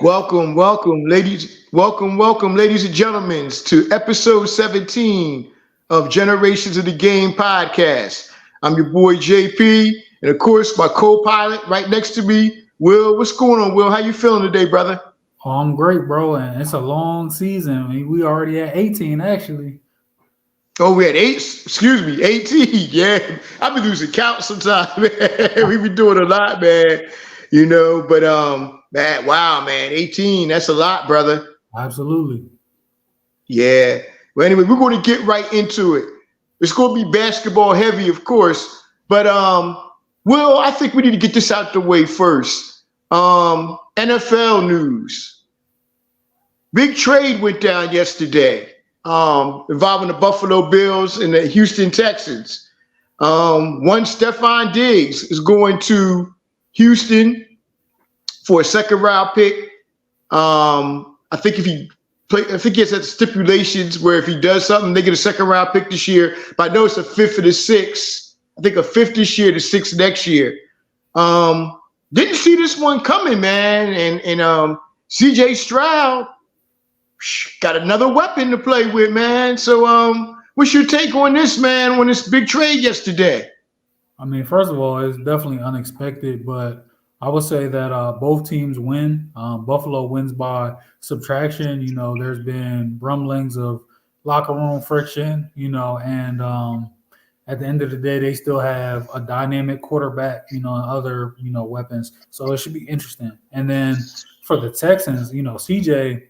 Welcome, ladies and gentlemen, to episode 17 of Generations of the Game podcast. I'm your boy JP, and of course, my co-pilot right next to me, Will. What's going on, Will? How you feeling today, brother? Oh, I'm great, bro, and it's a long season. I mean, we already at 18, actually. Oh, we had 18. Yeah, I've been losing count sometimes, man. We've been doing a lot, man. Man, wow, man, 18. That's a lot, brother. Absolutely. Yeah. Well, anyway, we're going to get right into it. It's going to be basketball heavy, of course, but Will, I think we need to get this out the way first. NFL news. Big trade went down yesterday involving the Buffalo Bills and the Houston Texans. One Stefon Diggs is going to Houston for a second round pick. I think I think he has that stipulations where if he does something, they get a second round pick this year. But I know it's a fifth and a sixth. I think a fifth this year, the sixth next year. Didn't see this one coming, man. And CJ Stroud got another weapon to play with, man. So what's your take on this, man, on this big trade yesterday? I mean, first of all, it's definitely unexpected, but I would say that both teams win. Buffalo wins by subtraction. There's been rumblings of locker room friction, and at the end of the day, they still have a dynamic quarterback, and other, weapons. So it should be interesting. And then for the Texans, CJ,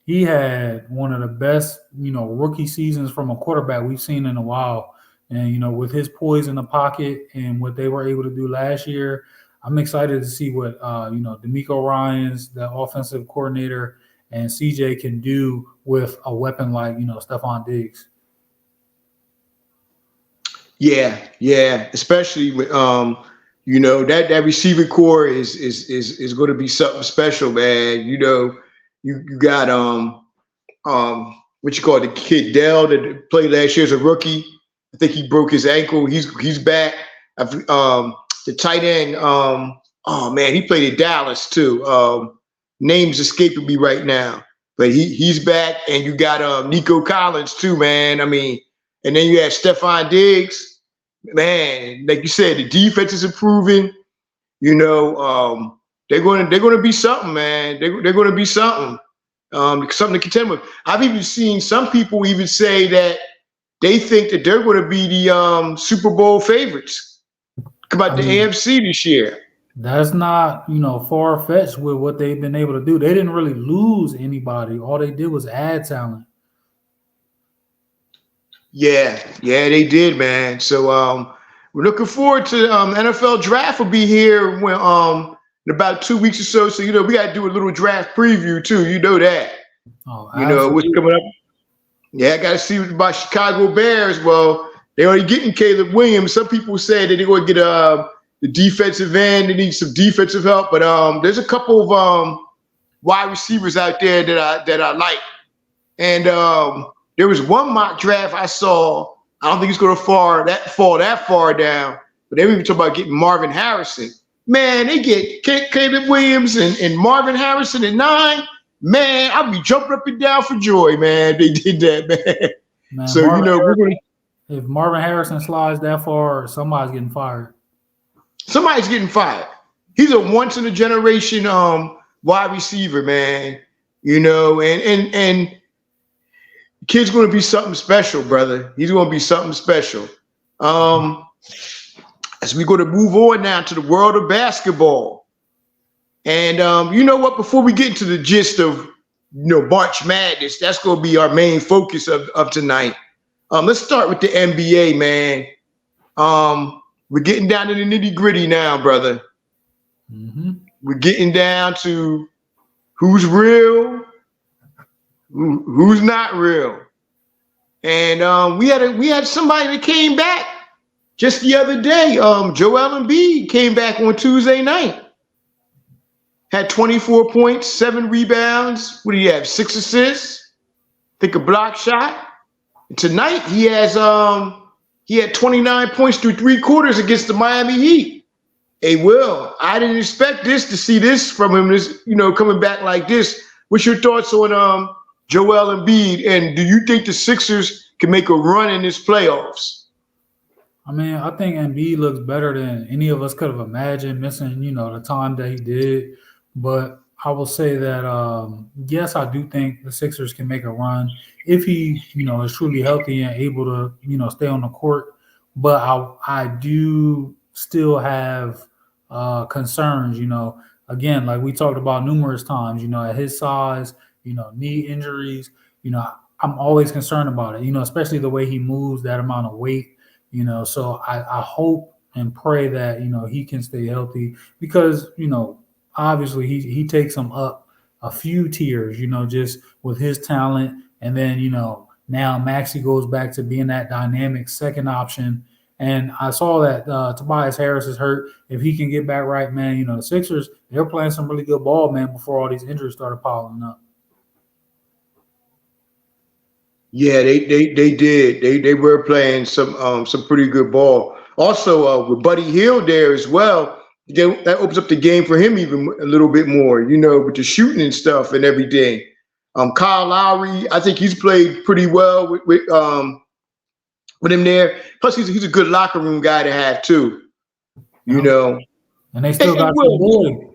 he had one of the best, rookie seasons from a quarterback we've seen in a while. And, with his poise in the pocket and what they were able to do last year, I'm excited to see what, D'Amico Ryans, the offensive coordinator, and CJ can do with a weapon like, Stefon Diggs. Yeah, especially with that receiving core is going to be something special, man. You got what you call it, the kid Dell that played last year as a rookie. I think he broke his ankle. He's back. The tight end, oh man, he played in Dallas too. Name's escaping me right now, but he's back, and you got Nico Collins too, man. I mean, and then you have Stefon Diggs, man. Like you said, the defense is improving. They're going to be something, man. They're going to be something, something to contend with. I've even seen some people even say that they think that they're going to be the Super Bowl favorites. About the AFC this year. That's not, far-fetched with what they've been able to do. They didn't really lose anybody. All they did was add talent. Yeah, they did, man. So we're looking forward to NFL draft will be here when in about 2 weeks or so. So we got to do a little draft preview too. You know that. Oh, what's coming up. Yeah, I got to see about Chicago Bears. Well, they're already getting Caleb Williams. Some people say that they're going to get the defensive end. They need some defensive help, but there's a couple of wide receivers out there that I like. And there was one mock draft I saw. I don't think it's going to fall that far down. But they were even talking about getting Marvin Harrison. Man, they get Caleb Williams and Marvin Harrison at 9. Man, I'll be jumping up and down for joy, man. They did that, man. So we're going to. If Marvin Harrison slides that far, somebody's getting fired. Somebody's getting fired. He's a once in a generation wide receiver, man. And the kid's going to be something special, brother. He's going to be something special. As we go to move on now to the world of basketball. And you know what? Before we get into the gist of March Madness, that's going to be our main focus of tonight. Let's start with the NBA, man. We're getting down to the nitty-gritty now, brother. Mm-hmm. We're getting down to who's real, who's not real. And we had somebody that came back just the other day. Joel Embiid came back on Tuesday night. Had 24 points, 7 rebounds. What do you have? 6 assists? I think a block shot. Tonight he had 29 points through 3 quarters against the Miami Heat. Hey, Will, I didn't expect this to see this from him. This, coming back like this. What's your thoughts on Joel Embiid? And do you think the Sixers can make a run in this playoffs? I mean, I think Embiid looks better than any of us could have imagined, missing, the time that he did. But I will say that, yes, I do think the Sixers can make a run if he, is truly healthy and able to, stay on the court. But I do still have concerns, again, like we talked about numerous times, at his size, knee injuries, I'm always concerned about it, especially the way he moves, that amount of weight. So I hope and pray that he can stay healthy because obviously he takes them up a few tiers, just with his talent, and then now Maxi goes back to being that dynamic second option. And I saw that Tobias Harris is hurt. If he can get back right, man, the Sixers, they're playing some really good ball, man, before all these injuries started piling up. Yeah, they did. They were playing some pretty good ball. Also, with Buddy Hield there as well, that opens up the game for him even a little bit more. With the shooting and stuff and everything. Kyle Lowry, I think he's played pretty well with him there. Plus, he's a good locker room guy to have too. You know. And they still got your boy.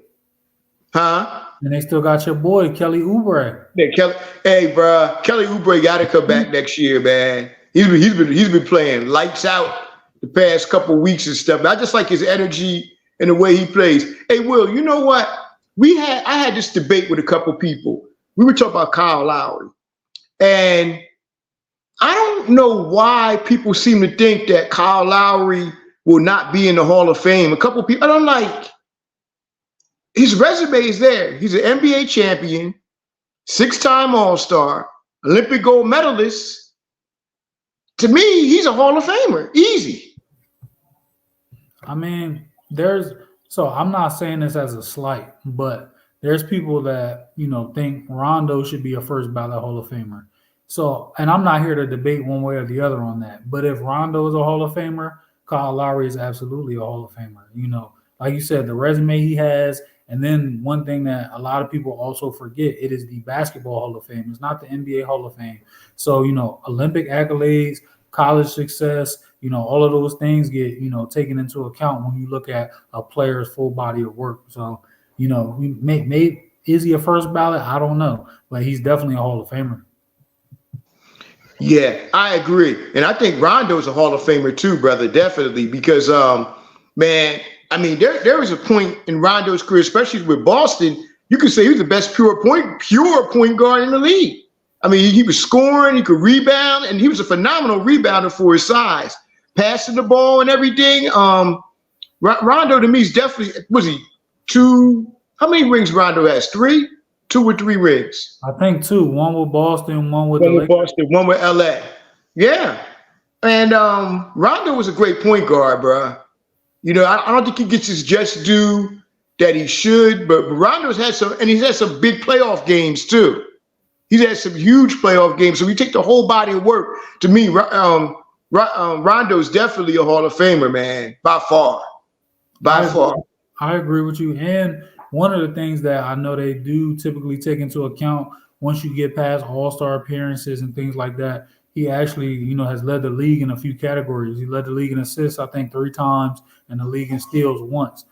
Huh? And they still got your boy, Kelly Oubre. Yeah, hey, bro, Kelly Oubre got to come back next year, man. He's been playing lights out the past couple of weeks and stuff. I just like his energy and the way he plays. Hey, Will, you know what? I had this debate with a couple people. We were talking about Kyle Lowry, and I don't know why people seem to think that Kyle Lowry will not be in the Hall of Fame. A couple of people, I don't like. His resume is there. He's an NBA champion, 6-time All-Star, Olympic gold medalist. To me, he's a Hall of Famer. Easy. I mean, I'm not saying this as a slight, but there's people that, think Rondo should be a first ballot Hall of Famer. So, and I'm not here to debate one way or the other on that. But if Rondo is a Hall of Famer, Kyle Lowry is absolutely a Hall of Famer. Like you said, the resume he has. And then one thing that a lot of people also forget, it is the Basketball Hall of Fame. It's not the NBA Hall of Fame. So, Olympic accolades, college success, all of those things get, taken into account when you look at a player's full body of work. So, is he a first ballot? I don't know. But he's definitely a Hall of Famer. Yeah, I agree. And I think Rondo's a Hall of Famer too, brother, definitely. Because, man, I mean, there was a point in Rondo's career, especially with Boston, you could say he was the best pure point guard in the league. I mean, he was scoring, he could rebound, and he was a phenomenal rebounder for his size, passing the ball and everything. Rondo to me is definitely, was he two? How many rings Rondo has? 3? 2 or 3 rings? I think 2. One with Boston, one with Boston, one with LA. Yeah. And Rondo was a great point guard, bro. I don't think he gets his just due that he should, but Rondo's had he's had some big playoff games too. He's had some huge playoff games. So you take the whole body of work. To me, Rondo's definitely a Hall of Famer, man, by far. I agree with you. And one of the things that I know they do typically take into account once you get past all-star appearances and things like that, he actually, has led the league in a few categories. He led the league in assists, I think, 3 times, and the league in steals once.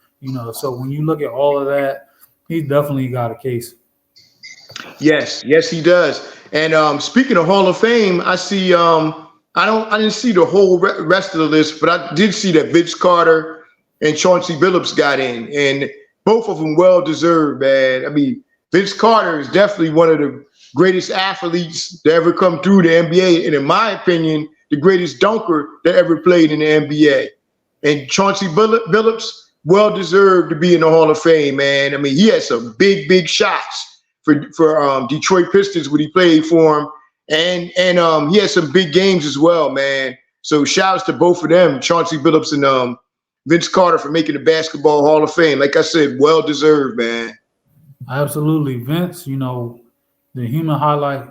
So when you look at all of that, he's definitely got a case. Yes, he does. And speaking of Hall of Fame, I see. I didn't see the whole rest of the list, but I did see that Vince Carter and Chauncey Billups got in, and both of them well deserved, man. I mean, Vince Carter is definitely one of the greatest athletes to ever come through the NBA, and in my opinion, the greatest dunker that ever played in the NBA. And Chauncey Billups, well deserved to be in the Hall of Fame, man. I mean, he had some big shots for Detroit Pistons when he played for him, and he had some big games as well, man. So shouts to both of them, Chauncey Billups and Vince Carter, for making the Basketball Hall of Fame. Like I said, well deserved, man. Absolutely, Vince. The human highlight.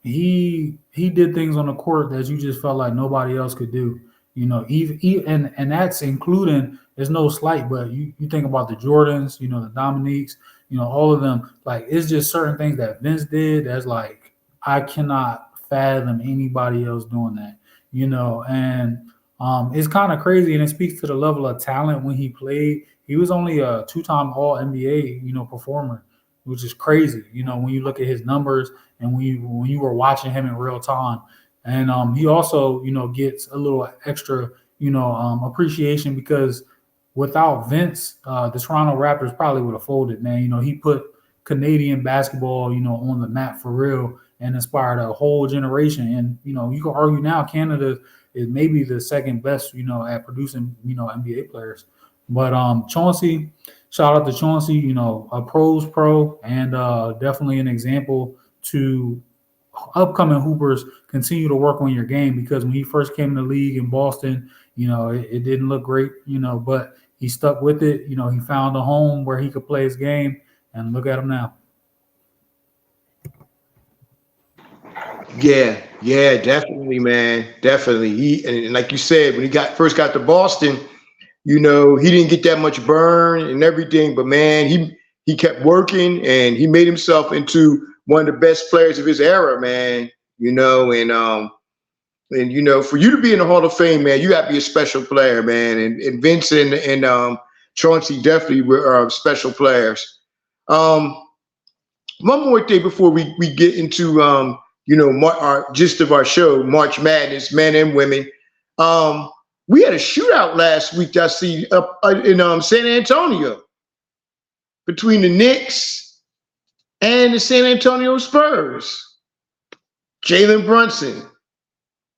He did things on the court that you just felt like nobody else could do. Even and that's including it's no slight, but you think about the Jordans, the Dominiques, all of them. Like it's just certain things that Vince did that's like I cannot fathom anybody else doing that. And it's kind of crazy, and it speaks to the level of talent when he played. He was only a two-time All NBA, performer, which is crazy. When you look at his numbers and when you were watching him in real time, and he also, gets a little extra, appreciation because without Vince, the Toronto Raptors probably would have folded. Man, he put Canadian basketball, on the map for real and inspired a whole generation. And you can argue now Canada is maybe the second best, at producing, NBA players. But Chauncey, shout out to Chauncey, a pro's pro and definitely an example to upcoming hoopers. Continue to work on your game because when he first came in the league in Boston, it didn't look great, but he stuck with it. He found a home where he could play his game, and look at him now. Yeah, definitely, man, definitely. And like you said, when he first got to Boston, he didn't get that much burn and everything, but man, he kept working and he made himself into one of the best players of his era, man. For you to be in the Hall of Fame, man, you got to be a special player, man. And Vince and Chauncey definitely were special players. One more thing before we get into our gist of our show, March Madness, men and women. We had a shootout last week. I see up in San Antonio between the Knicks and the San Antonio Spurs. Jalen Brunson,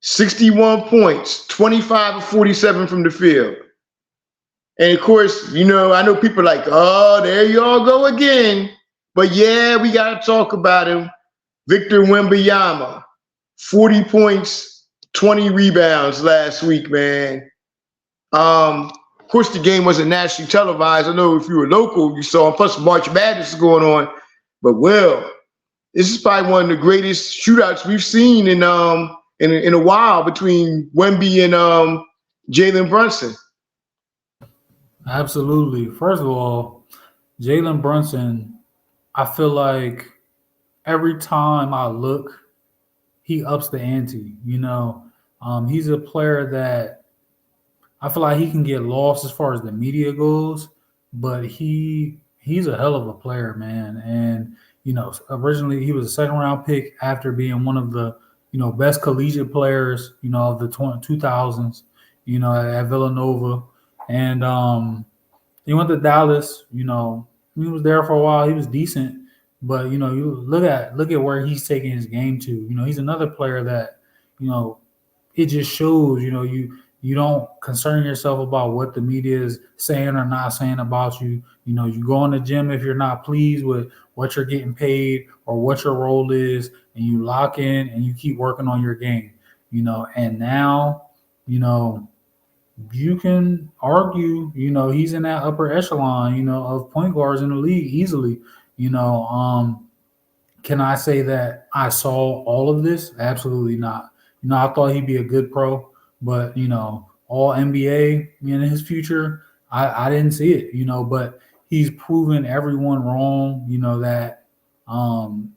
61 points, 25 of 47 from the field. And of course, I know people are like, oh, there you all go again. But yeah, we got to talk about him. Victor Wembanyama, 40 points, 20 rebounds last week, man. Of course, the game wasn't nationally televised. I know if you were local, you saw him. Plus, March Madness is going on. But, this is probably one of the greatest shootouts we've seen in a while between Wemby and Jalen Brunson. Absolutely. First of all, Jalen Brunson, I feel like every time I look, he ups the ante. He's a player that I feel like he can get lost as far as the media goes, but he's a hell of a player, man. And originally he was a second round pick after being one of the best collegiate players of the 2000s at Villanova, and he went to Dallas. He was there for a while. He was decent. But you look at where he's taking his game to. He's another player that it just shows. You don't concern yourself about what the media is saying or not saying about you. You go in the gym if you're not pleased with what you're getting paid or what your role is, and you lock in and you keep working on your game. And now you can argue. He's in that upper echelon. Of point guards in the league easily. Can I say that I saw all of this? Absolutely not. I thought he'd be a good pro, but all NBA in his future, I didn't see it. But he's proven everyone wrong. That, and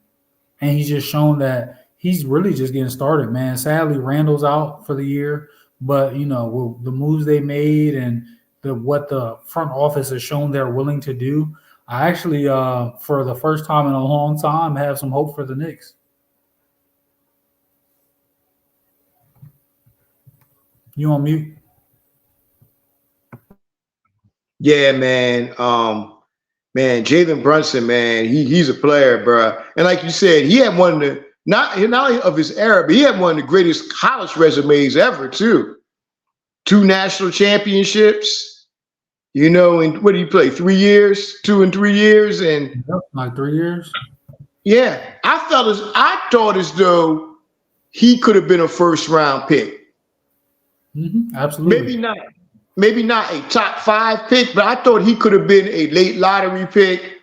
he's just shown that he's really just getting started, man. Sadly, Randall's out for the year, but with the moves they made and what the front office has shown they're willing to do. I actually, for the first time in a long time, have some hope for the Knicks. You on mute? Yeah, man. Jalen Brunson, man, he's a player, bro. And like you said, he had one of the not only of his era, but he had one of the greatest college resumes ever, too. 2 national championships. And what did he play? 3 years, 2 and 3 years, and like 3 years. Yeah, I thought as though he could have been a first round pick. Mm-hmm, absolutely. Maybe not a top 5 pick, but I thought he could have been a late lottery pick,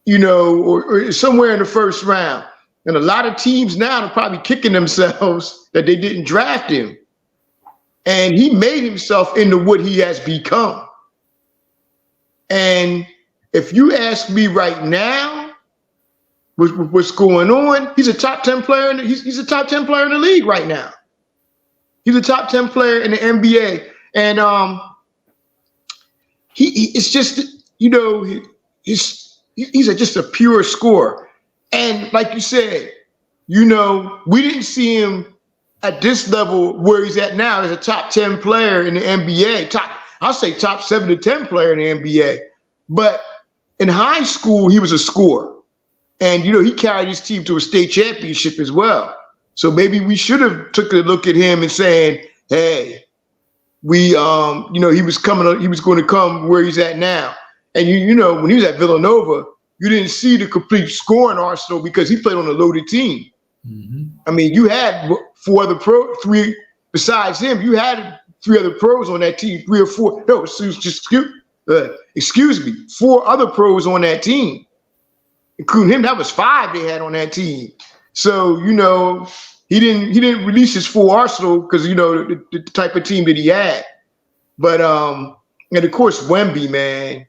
or somewhere in the first round. And a lot of teams now are probably kicking themselves that they didn't draft him. And he made himself into what he has become. And if you ask me right now, what's going on? He's a top 10 player. He's a top 10 player in the league right now. He's a top 10 player in the NBA, and it's just he's just a pure scorer. And like you said, we didn't see him at this level where he's at now as a top 10 player in the NBA. I'll say top 7 to 10 player in the NBA. But in high school, he was a scorer. And, he carried his team to a state championship as well. So maybe we should have took a look at him and saying, hey, he was going to come where he's at now. And, when he was at Villanova, you didn't see the complete scoring arsenal because he played on a loaded team. Mm-hmm. I mean, you had three besides him. You had 3 other pros on that team, 3 or 4. No, excuse me, 4 other pros on that team, including him. That was 5 they had on that team. So he didn't release his full arsenal because the type of team that he had. But and of course Wemby, man,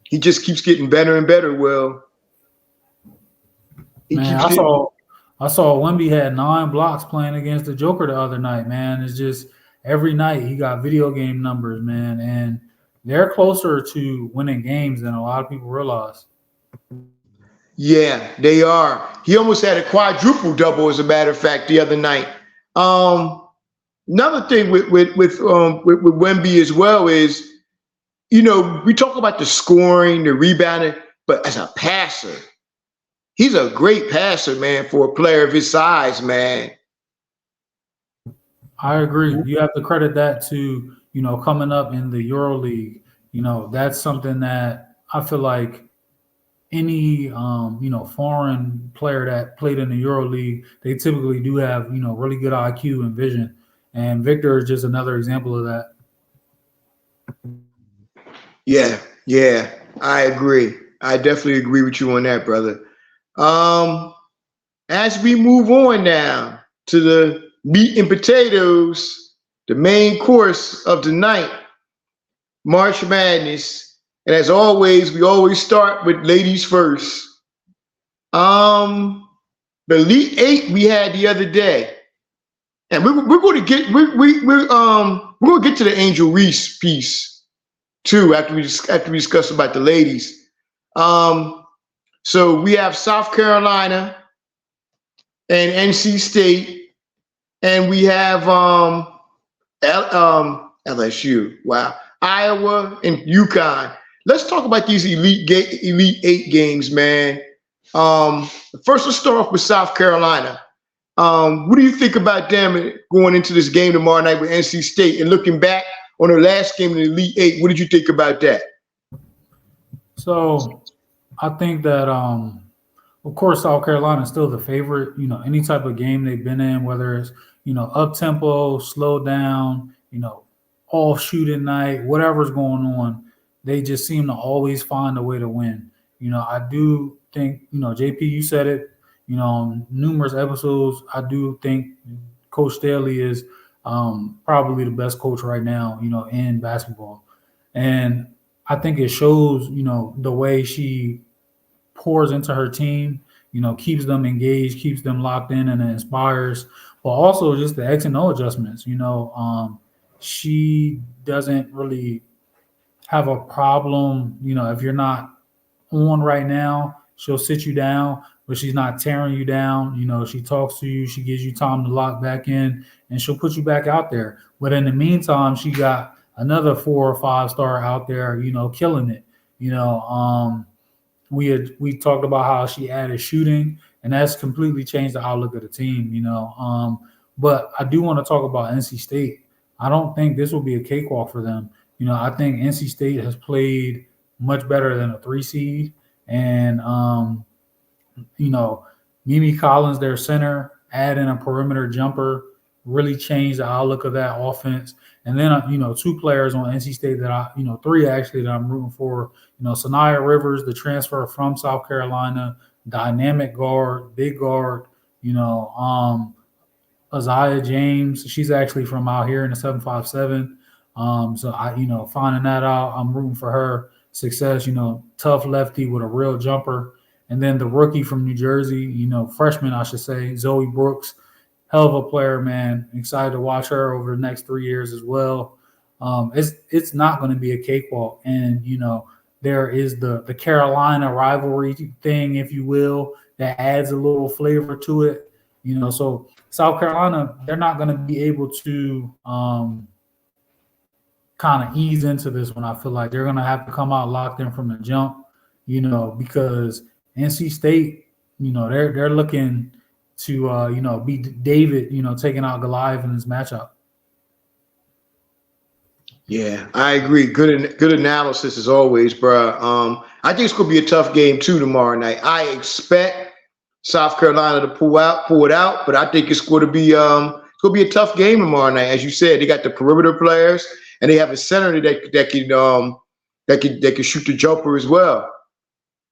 he just keeps getting better and better. Will. I saw Wemby had 9 blocks playing against the Joker the other night, man. It's just every night he got video game numbers, man, and they're closer to winning games than a lot of people realize. Yeah, they are. He almost had a quadruple double, as a matter of fact, the other night. Another thing with Wemby as well is, we talk about the scoring, the rebounding, but as a passer, he's a great passer, man, for a player of his size, man. I agree. You have to credit that to, coming up in the EuroLeague. That's something that I feel like any, foreign player that played in the EuroLeague, they typically do have, really good IQ and vision. And Victor is just another example of that. Yeah, I agree. I definitely agree with you on that, brother. As we move on now to the meat and potatoes, the main course of the night, March Madness. And as always, we always start with ladies first. The Elite 8 we had the other day. And we're going to get we're going to get to the Angel Reese piece too after we discuss about the ladies. So we have South Carolina and NC State, and we have LSU. Wow, Iowa and UConn. Let's talk about these Elite 8 games, man. First, let's start off with South Carolina. What do you think about them going into this game tomorrow night with NC State and looking back on their last game in the Elite 8? What did you think about that? So I think that, of course, South Carolina is still the favorite. Any type of game they've been in, whether it's, up-tempo, slow down, all shooting night, whatever's going on, they just seem to always find a way to win. I do think, JP, you said it, on numerous episodes, I do think Coach Staley is probably the best coach right now, in basketball. And I think it shows, the way she pours into her team, keeps them engaged, keeps them locked in, and inspires, but also just the X and O adjustments. She doesn't really have a problem, if you're not on right now, she'll sit you down, but she's not tearing you down. She talks to you, she gives you time to lock back in, and she'll put you back out there. But in the meantime, she got another 4 or 5 star out there, killing it. We talked about how she added shooting, and that's completely changed the outlook of the team, But I do want to talk about NC State. I don't think this will be a cakewalk for them. I think NC State has played much better than a 3 seed. And, Mimi Collins, their center, add in a perimeter jumper, really changed the outlook of that offense. And then, 2 players on NC State that 3 actually that I'm rooting for. Sanaya Rivers, the transfer from South Carolina, dynamic guard, big guard. Isaiah James, she's actually from out here in the 757. So finding that out, I'm rooting for her success. Tough lefty with a real jumper, and then the rookie from New Jersey, freshman, I should say, Zoe Brooks, hell of a player, man. Excited to watch her over the next 3 years as well. It's not going to be a cakewalk, and there is the Carolina rivalry thing, if you will, that adds a little flavor to it. So South Carolina, they're not going to be able to kind of ease into this one. I feel like they're going to have to come out locked in from the jump, because NC State, they're looking to be David, taking out Goliath in this matchup. Yeah, I agree. Good analysis as always, bro. I think it's gonna be a tough game too tomorrow night. I expect South Carolina to pull it out, but I think it's gonna be a tough game tomorrow night. As you said, they got the perimeter players and they have a center that can shoot the jumper as well.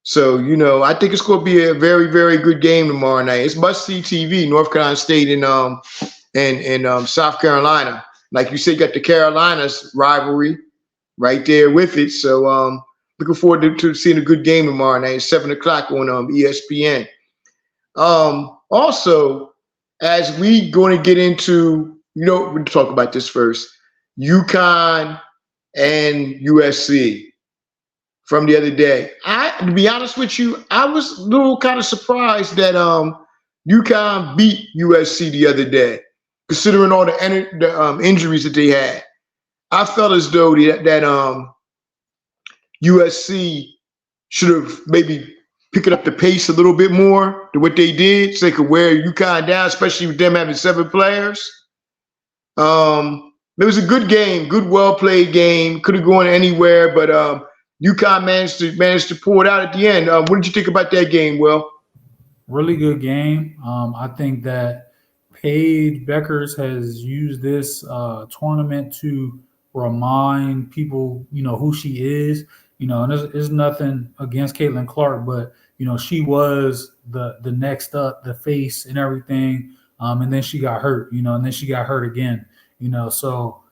So I think it's gonna be a very very good game tomorrow night. It's must see TV. North Carolina State and South Carolina. Like you said, you got the Carolinas rivalry right there with it. So looking forward to seeing a good game tomorrow night, 7 o'clock on ESPN. Also, as we going to get into, we'll talk about this first. UConn and USC from the other day. To be honest with you, I was a little kind of surprised that UConn beat USC the other day, considering all the injuries that they had. I felt as though that USC should have maybe picked up the pace a little bit more than what they did, so they could wear UConn down, especially with them having 7 players. It was a good game, good, well-played game. Could have gone anywhere, but UConn managed to pull it out at the end. What did you think about that game, Will? Really good game. I think that Paige Beckers has used this tournament to remind people, who she is. And there's nothing against Caitlin Clark, but she was the next up, the face and everything. And then she got hurt, and then she got hurt again. So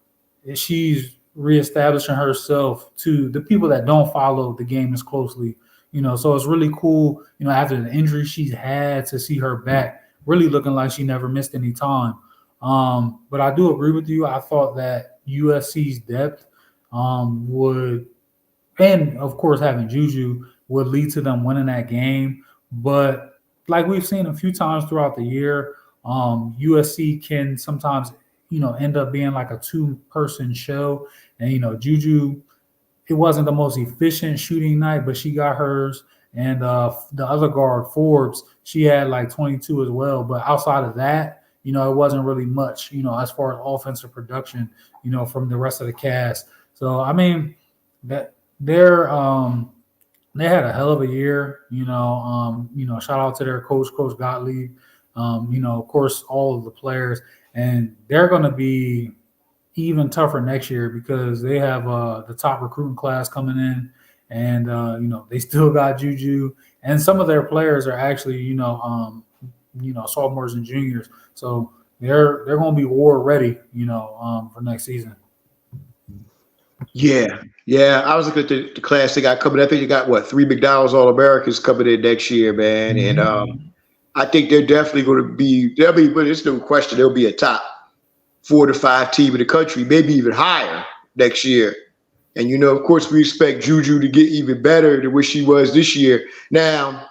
she's reestablishing herself to the people that don't follow the game as closely. So it's really cool, after the injury she's had, to see her back, really looking like she never missed any time. But I do agree with you. I thought that USC's depth would, and of course having Juju, would lead to them winning that game. But like we've seen a few times throughout the year, USC can sometimes, end up being like a 2-person show. And, Juju, it wasn't the most efficient shooting night, but she got hers. And the other guard, Forbes, she had like 22 as well. But outside of that, it wasn't really much, as far as offensive production, from the rest of the cast. So, I mean, that they had a hell of a year, shout out to their coach Gottlieb, of course, all of the players. And they're going to be even tougher next year because they have the top recruiting class coming in, and they still got Juju, and some of their players are actually sophomores and juniors, so they're going to be war ready, for next season. Yeah. I was looking at the class they got coming. I think they got 3 McDonald's All-Americans coming in next year, man, and I think they're definitely going to be. But there's no question they'll be a top 4 to 5 team in the country, maybe even higher next year. And of course, we expect Juju to get even better than what she was this year. Now,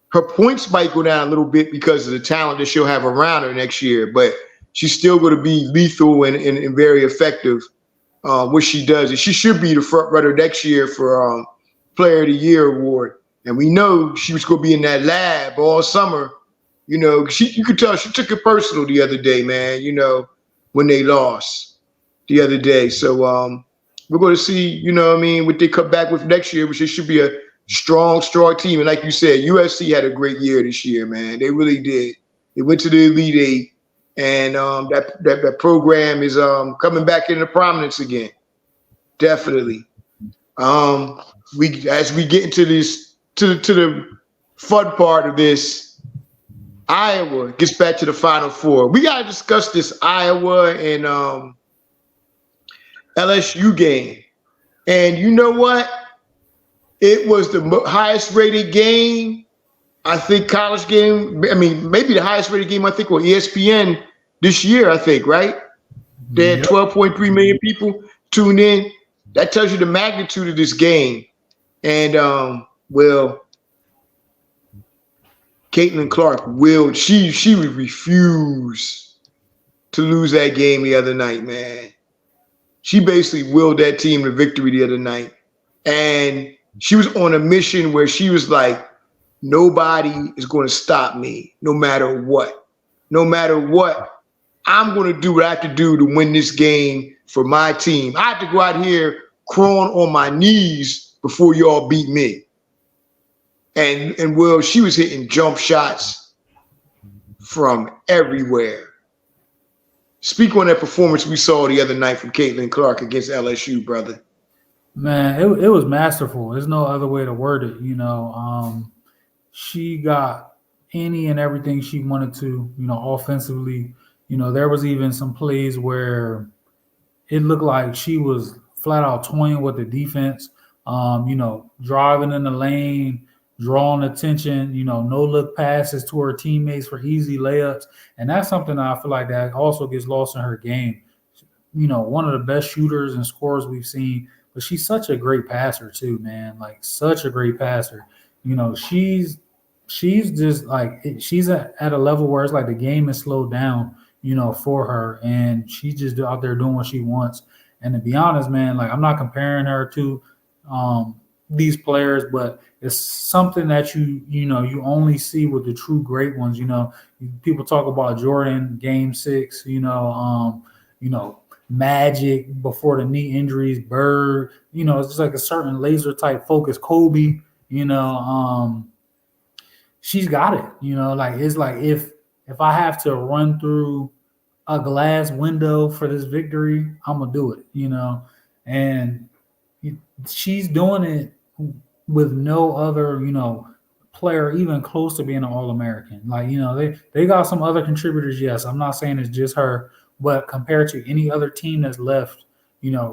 her points might go down a little bit because of the talent that she'll have around her next year, but she's still going to be lethal and very effective. What she does, and she should be the front runner next year for Player of the Year award. And we know she was going to be in that lab all summer. You could tell she took it personal the other day, man. When they lost the other day. So we're going to see, what they come back with next year, which should be a strong team. And like you said, USC had a great year this year, man. They really did. They went to the Elite Eight, and that program is coming back into prominence again. Definitely. As we get into this to the fun part of this, Iowa gets back to the Final Four. We gotta discuss this Iowa and LSU game. And you know what? It was the highest rated game, I think, college game. I mean, maybe the highest rated game, I think, on ESPN this year, I think, right? They had Yep. 12.3 million people tuned in. That tells you the magnitude of this game. And, well, Caitlin Clark she would refuse to lose that game the other night, man. She basically willed that team to victory the other night. And she was on a mission where she was like, nobody is going to stop me no matter what. No matter what, I'm going to do what I have to do to win this game for my team. I have to go out here crawling on my knees before y'all beat me. And well, she was hitting jump shots from everywhere. Speak on that performance we saw the other night from Caitlin Clark against LSU, brother. Man, it was masterful. There's no other way to word it. She got any and everything she wanted to, offensively. There was even some plays where it looked like she was flat out toying with the defense, driving in the lane, drawing attention, no look passes to her teammates for easy layups. And that's something that I feel like that also gets lost in her game. One of the best shooters and scorers we've seen, but she's such a great passer too, man. Like such a great passer. She's just like she's at a level where it's like the game is slowed down, for her, and she's just out there doing what she wants. And to be honest, man, like I'm not comparing her to these players, but it's something that you only see with the true great ones. People talk about Jordan Game 6, Magic before the knee injuries, Bird, it's just like a certain laser type focus. Kobe, she's got it. Like it's like if I have to run through a glass window for this victory, I'm gonna do it. And she's doing it with no other, player even close to being an All-American. Like, they got some other contributors. Yes, I'm not saying it's just her, but compared to any other team that's left,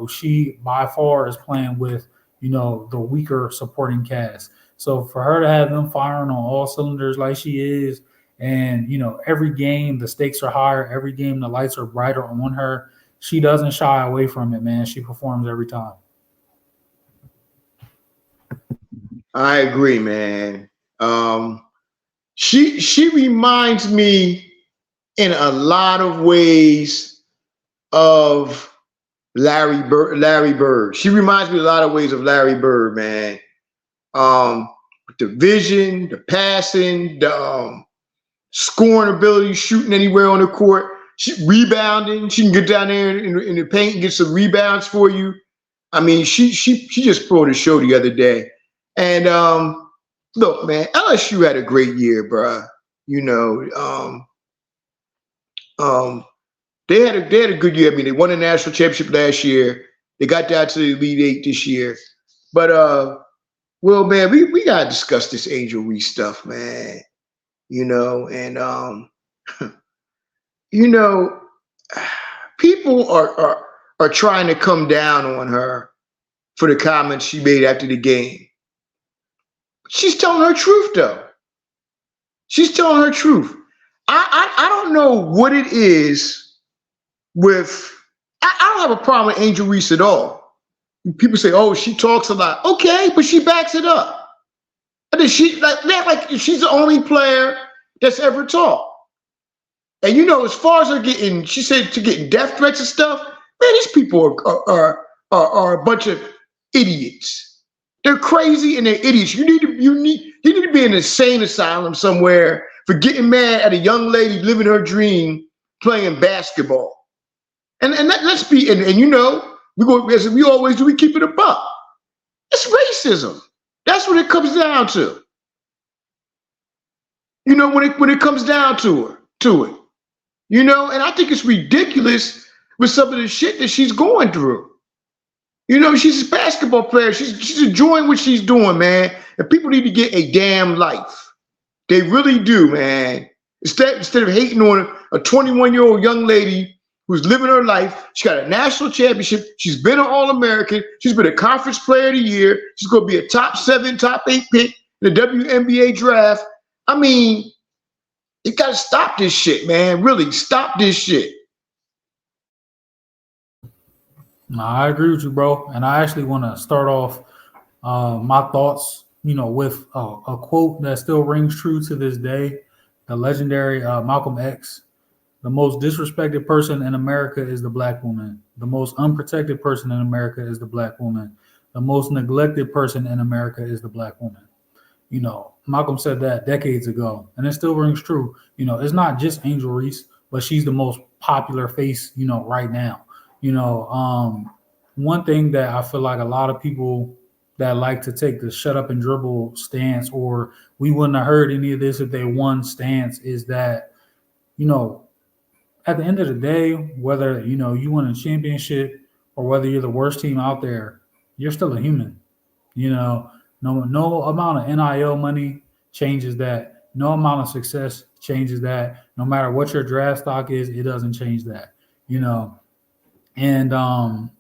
she by far is playing with, the weaker supporting cast. So for her to have them firing on all cylinders like she is, and every game the stakes are higher, every game the lights are brighter on her, she doesn't shy away from it, man. She performs every time. I agree, man. She reminds me in a lot of ways of Larry Bird. She reminds me in a lot of ways of Larry Bird, man. The vision, the passing, the scoring ability, shooting anywhere on the court, rebounding. She can get down there in the paint and get some rebounds for you. I mean, she just pulled a show the other day. And look, man, LSU had a great year, bruh. They had a good year. I mean, they won the national championship last year. They got down to the Elite Eight this year. But well, man, we gotta discuss this Angel Reese stuff, man. And people are trying to come down on her for the comments she made after the game. She's telling her truth, though. She's telling her truth. I don't know what it is with. I don't have a problem with Angel Reese at all. People say, "Oh, she talks a lot." Okay, but she backs it up. I mean, she's the only player that's ever talked. And as far as her getting, she said to getting death threats and stuff. Man, these people are a bunch of idiots. They're crazy and they're idiots. You need to be in an insane asylum somewhere for getting mad at a young lady living her dream playing basketball. And let's be and we go as we always do. We keep it a buck. It's racism. That's what it comes down to. When it comes down to it. And I think it's ridiculous with some of the shit that she's going through. She's a basketball player. She's enjoying what she's doing, man. And people need to get a damn life. They really do, man. Instead of hating on a 21-year-old young lady who's living her life. She got a national championship. She's been an All-American. She's been a Conference Player of the Year. She's going to be a top 7, top 8 pick in the WNBA draft. I mean, you got to stop this shit, man. Really, stop this shit. No, I agree with you, bro. And I actually want to start off my thoughts, with a quote that still rings true to this day. The legendary Malcolm X. The most disrespected person in America is the black woman. The most unprotected person in America is the black woman. The most neglected person in America is the black woman. Malcolm said that decades ago, and it still rings true. It's not just Angel Reese, but she's the most popular face, right now. One thing that I feel like a lot of people that like to take the shut up and dribble stance, or we wouldn't have heard any of this if they won stance, is that, at the end of the day, whether, you win a championship or whether you're the worst team out there, you're still a human. No amount of NIL money changes that. No amount of success changes that. No matter what your draft stock is, it doesn't change that. And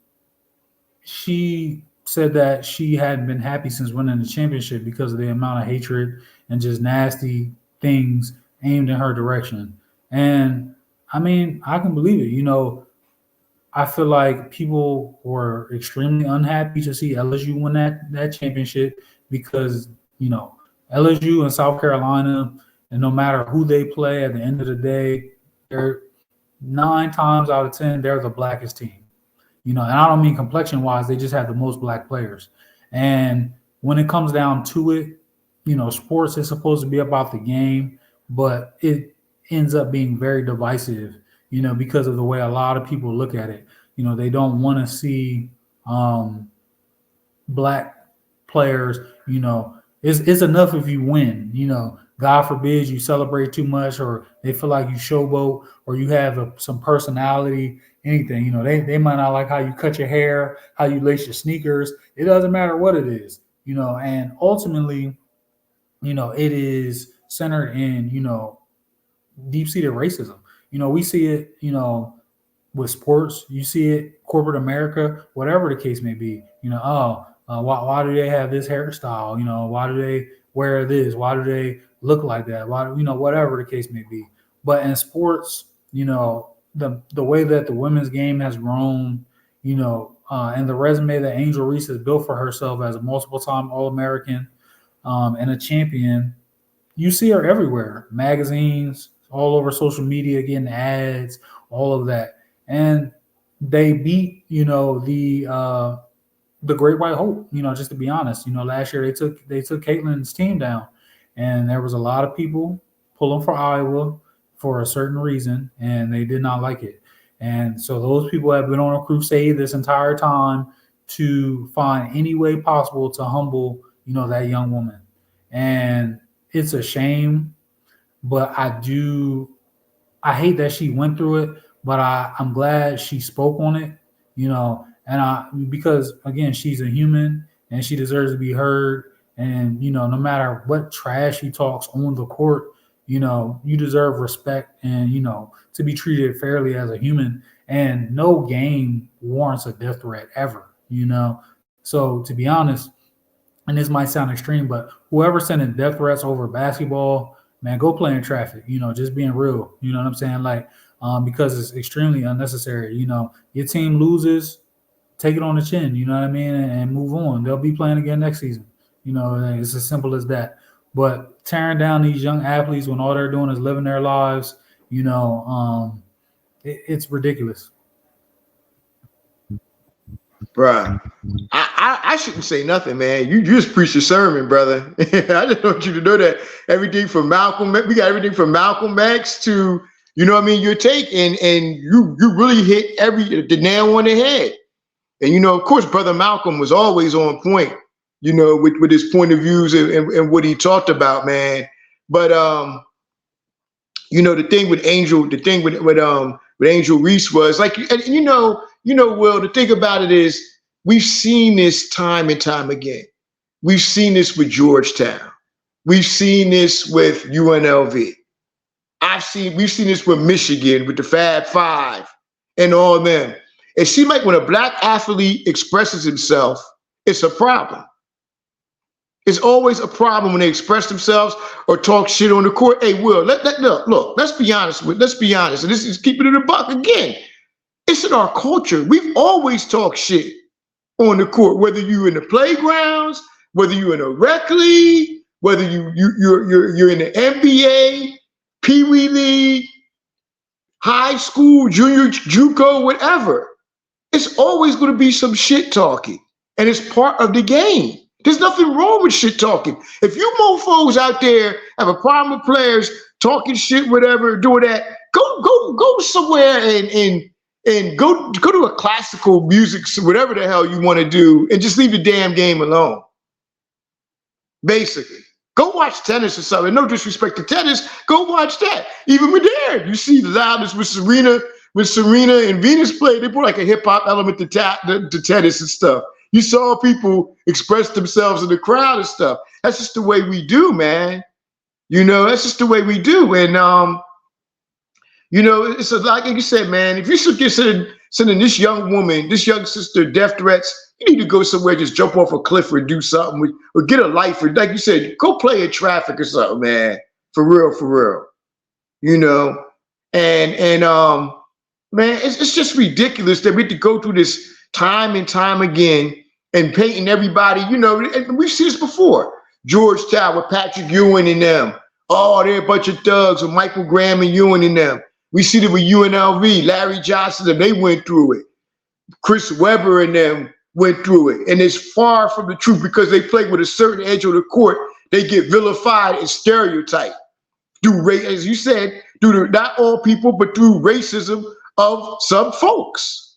she said that she hadn't been happy since winning the championship because of the amount of hatred and just nasty things aimed in her direction. And I mean, I can believe it. I feel like people were extremely unhappy to see LSU win that championship because, LSU and South Carolina, and no matter who they play, at the end of the day, they're 9 times out of 10, they're the blackest team. And I don't mean complexion-wise, they just have the most black players. And when it comes down to it, sports is supposed to be about the game, but it ends up being very divisive, because of the way a lot of people look at it. They don't want to see black players, it's enough if you win, God forbid you celebrate too much, or they feel like you showboat, or you have some personality, anything. They might not like how you cut your hair, how you lace your sneakers. It doesn't matter what it is, and ultimately, it is centered in, deep-seated racism. We see it, with sports. You see it, corporate America, whatever the case may be. Why do they have this hairstyle? Why do they wear this? Why do they look like that? Why, whatever the case may be. But in sports, the way that the women's game has grown, and the resume that Angel Reese has built for herself as a multiple-time All-American and a champion, you see her everywhere. Magazines, all over social media, getting ads, all of that. And they beat, the Great White Hope, just to be honest. Last year they took Caitlin's team down, and there was a lot of people pulling for Iowa for a certain reason, and they did not like it. And so those people have been on a crusade this entire time to find any way possible to humble, that young woman. And it's a shame, but I hate that she went through it, but I'm glad she spoke on it, and because again, she's a human and she deserves to be heard. And, no matter what trash she talks on the court, you deserve respect and, to be treated fairly as a human. And no game warrants a death threat ever, So to be honest, and this might sound extreme, but whoever sending death threats over basketball, man, go play in traffic, just being real, you know what I'm saying? Like, because it's extremely unnecessary. Your team loses, take it on the chin, you know what I mean? And move on. They'll be playing again next season. It's as simple as that. But tearing down these young athletes when all they're doing is living their lives, it's ridiculous. Bruh, I shouldn't say nothing, man. You just preached a sermon, brother. I just want you to know that everything from we got everything from Malcolm X to, your take, and you really hit the nail on the head. And, of course, Brother Malcolm was always on point, with his point of views and what he talked about, man. But, the thing with Angel Reese was like, and Will, the thing about it is we've seen this time and time again. We've seen this with Georgetown. We've seen this with UNLV. We've seen this with Michigan, with the Fab Five. and all them. It seems like when a black athlete expresses himself, it's a problem. It's always a problem when they express themselves or talk shit on the court. Hey, Will, look, let's be honest. Let's be honest. And this is keeping it a buck again. It's in our culture. We've always talked shit on the court, whether you're in the playgrounds, whether you're in a rec league, whether you're in the NBA, Pee Wee League, high school, junior, JUCO, whatever. It's always going to be some shit talking, and it's part of the game. There's nothing wrong with shit talking. If you mofos out there have a problem with players talking shit, whatever, doing that, go somewhere and go to a classical music, whatever the hell you want to do, and just leave the damn game alone. Basically, go watch tennis or something. No disrespect to tennis, go watch that. Even with there, you see the loudness with Serena and Venus played. They put like a hip hop element to tennis and stuff. You saw people express themselves in the crowd and stuff. That's just the way we do, man. That's just the way we do. And it's like you said, man, if you should get sending this young woman, this young sister death threats, you need to go somewhere, just jump off a cliff or do something, or get a life, or like you said, go play in traffic or something, man. For real. And man, it's just ridiculous that we have to go through this time and time again and painting everybody, and we've seen this before. Georgetown with Patrick Ewing and them. Oh, they're a bunch of thugs with Michael Graham and Ewing and them. We see it with UNLV, Larry Johnson, and they went through it. Chris Webber and them went through it. And it's far from the truth because they play with a certain edge of the court. They get vilified and stereotyped. As you said, not all people, but through racism of some folks.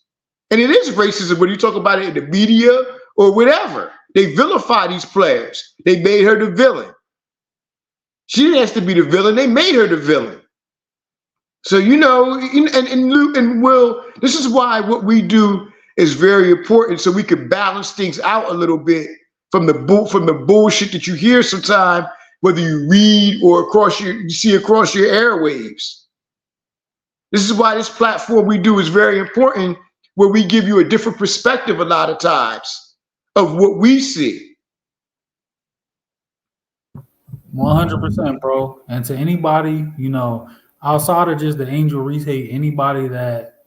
And it is racism when you talk about it in the media or whatever. They vilify these players. They made her the villain. She didn't have to be the villain. They made her the villain. So, and Will, this is why what we do is very important, so we can balance things out a little bit from the bullshit that you hear sometimes, whether you read or you see across your airwaves. This is why this platform we do is very important, where we give you a different perspective a lot of times of what we see. 100%, bro. And to anybody, outside of just the Angel Reese hate, anybody that,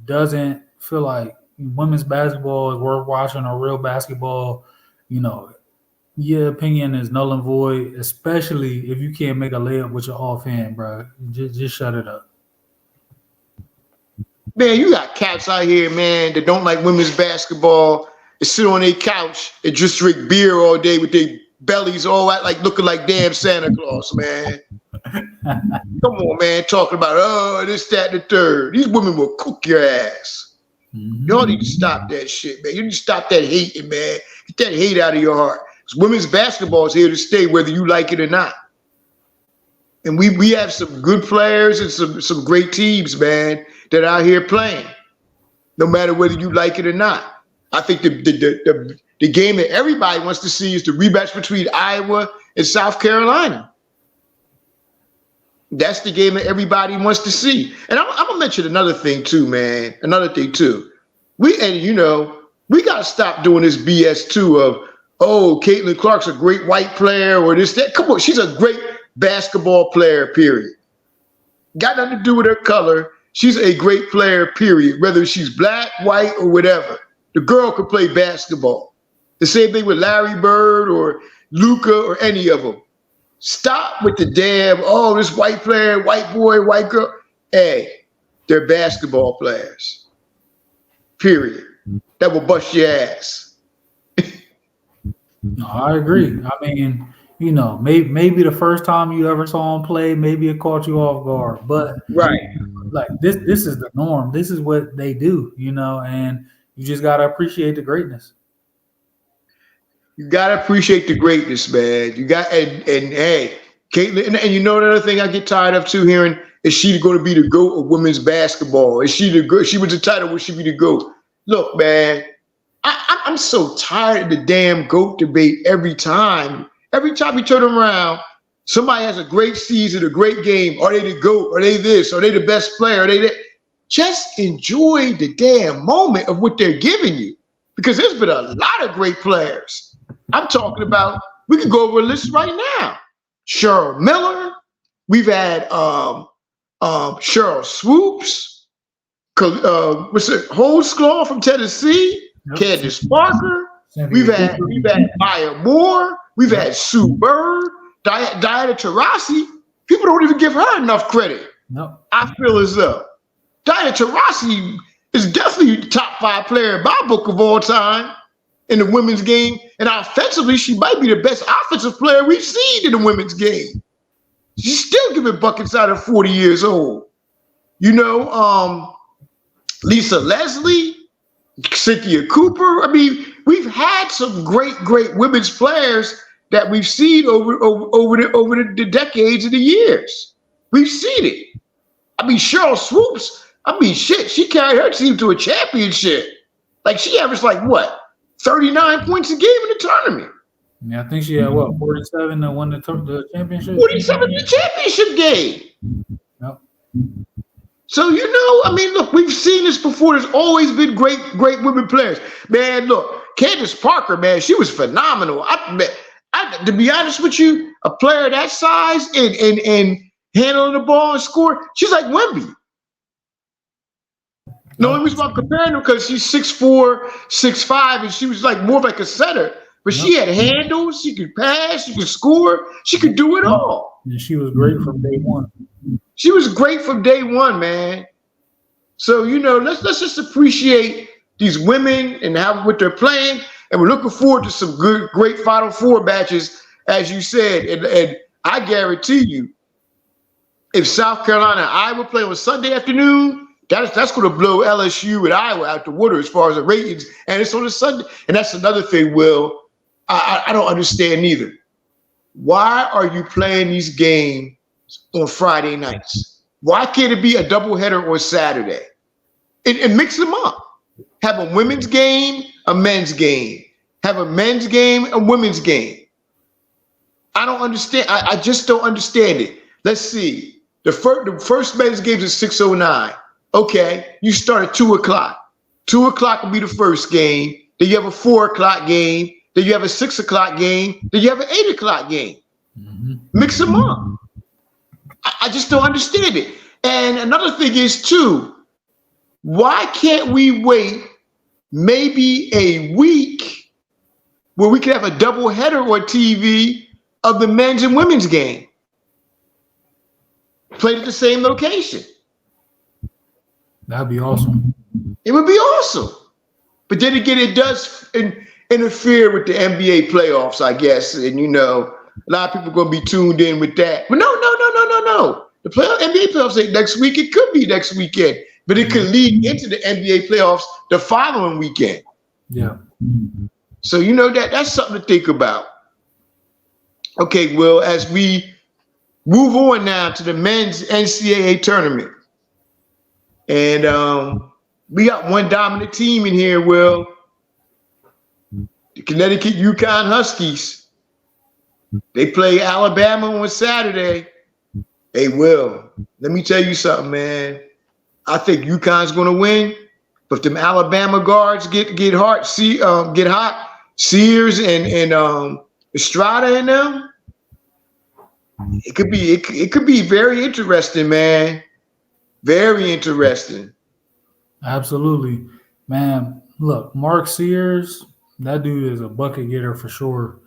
doesn't feel like women's basketball is worth watching or real basketball, your opinion is null and void, especially if you can't make a layup with your offhand, bro. Just shut it up. Man, you got cats out here, man, that don't like women's basketball, that sit on their couch and just drink beer all day with their bellies all out, like looking like damn Santa Claus, man. Come on, man, talking about, this, that, and the third. These women will cook your ass. Mm-hmm. Y'all need to stop that shit, man. You need to stop that hating, man. Get that hate out of your heart. Because women's basketball is here to stay, whether you like it or not. And we have some good players and some great teams, man, that are out here playing, no matter whether you like it or not. I think the game that everybody wants to see is the rematch between Iowa and South Carolina. That's the game that everybody wants to see. And I'm gonna mention another thing too, man. We gotta stop doing this BS too of, Caitlin Clark's a great white player or this, that. Come on, she's a great basketball player, period. Got nothing to do with her color. She's a great player, period. Whether she's black, white, or whatever. The girl could play basketball. The same thing with Larry Bird or Luka or any of them. Stop with the damn, this white player, white boy, white girl. Hey, they're basketball players. Period. That will bust your ass. No, I agree. I mean, maybe the first time you ever saw him play, maybe it caught you off guard. But right, like this is the norm. This is what they do, and you just gotta appreciate the greatness. You gotta appreciate the greatness, man. You got and hey, Caitlin, and another thing I get tired of too hearing is she going to be the GOAT of women's basketball? Is she the GOAT? She was the title. Will she be the GOAT? Look, man, I'm so tired of the damn GOAT debate every time. Every time you turn around, somebody has a great season, a great game. Are they the GOAT? Are they this? Are they the best player? Are they that? just enjoy the damn moment of what they're giving you. Because there's been a lot of great players. I'm talking about, we could go over a list right now. Cheryl Miller. We've had Cheryl Swoops. What's it? Holdsclaw from Tennessee. Yep. Candace Parker. Cynthia We've had Maya Moore. We've had Sue Bird. Diana Taurasi. People don't even give her enough credit. Nope. I feel as though Diana Taurasi is definitely the top 5 player in my book of all time in the women's game. And offensively, she might be the best offensive player we've seen in the women's game. She's still giving buckets out at 40 years old. You know, Lisa Leslie, Cynthia Cooper. I mean, we've had some great women's players that we've seen over the decades and the years. We've seen it. I mean, Cheryl Swoops, I mean, shit, she carried her team to a championship. Like, she averaged, like, what, 39 points a game in the tournament. Yeah, I think she had, 47 that won the championship? 47 in the championship game. Yep. So, you know, I mean, look, we've seen this before. There's always been great women players. Man, look, Candace Parker, man, she was phenomenal. To be honest with you, a player that size and handling the ball and score, she's like Wemby. The only reason why I'm comparing her because she's 6'4", 6'5", and she was like more like a center. But she had handles, she could pass, she could score, she could do it all. And she was great from day one. She was great from day one, man. So, you know, let's just appreciate these women and what they're playing. And we're looking forward to some great Final Four matches, as you said. And I guarantee you, if South Carolina and Iowa play on Sunday afternoon, that's going to blow LSU and Iowa out the water as far as the ratings. And it's on a Sunday. And that's another thing, Will, I don't understand either. Why are you playing these games on Friday nights? Why can't it be a doubleheader on Saturday? And mix them up. Have a women's game, a men's game. Have a men's game, a women's game. I don't understand. I just don't understand it. Let's see. The first men's game is 6:09. Okay, you start at 2 o'clock. 2 o'clock will be the first game. Then you have a 4 o'clock game. Then you have a 6 o'clock game. Then you have an 8 o'clock game. Mm-hmm. Mix them up. I just don't understand it. And another thing is, too, why can't we wait maybe a week where we can have a double header on TV of the men's and women's game? Played at the same location. That'd be awesome. It would be awesome. But then again, it does interfere with the NBA playoffs, I guess. And, you know, a lot of people are going to be tuned in with that. But no. The NBA playoffs ain't next week. It could be next weekend. But it could lead into the NBA playoffs the following weekend. Yeah. So, you know, that's something to think about. Okay, well, as we move on now to the men's NCAA tournament. And we got one dominant team in here, Will. The Connecticut UConn Huskies. They play Alabama on Saturday. Hey, Will, let me tell you something, man. I think UConn's going to win. But if them Alabama guards get hot, Sears and Estrada in them, it could be very interesting, man. Very interesting. Absolutely, man. Look, Mark Sears, that dude is a bucket getter for sure.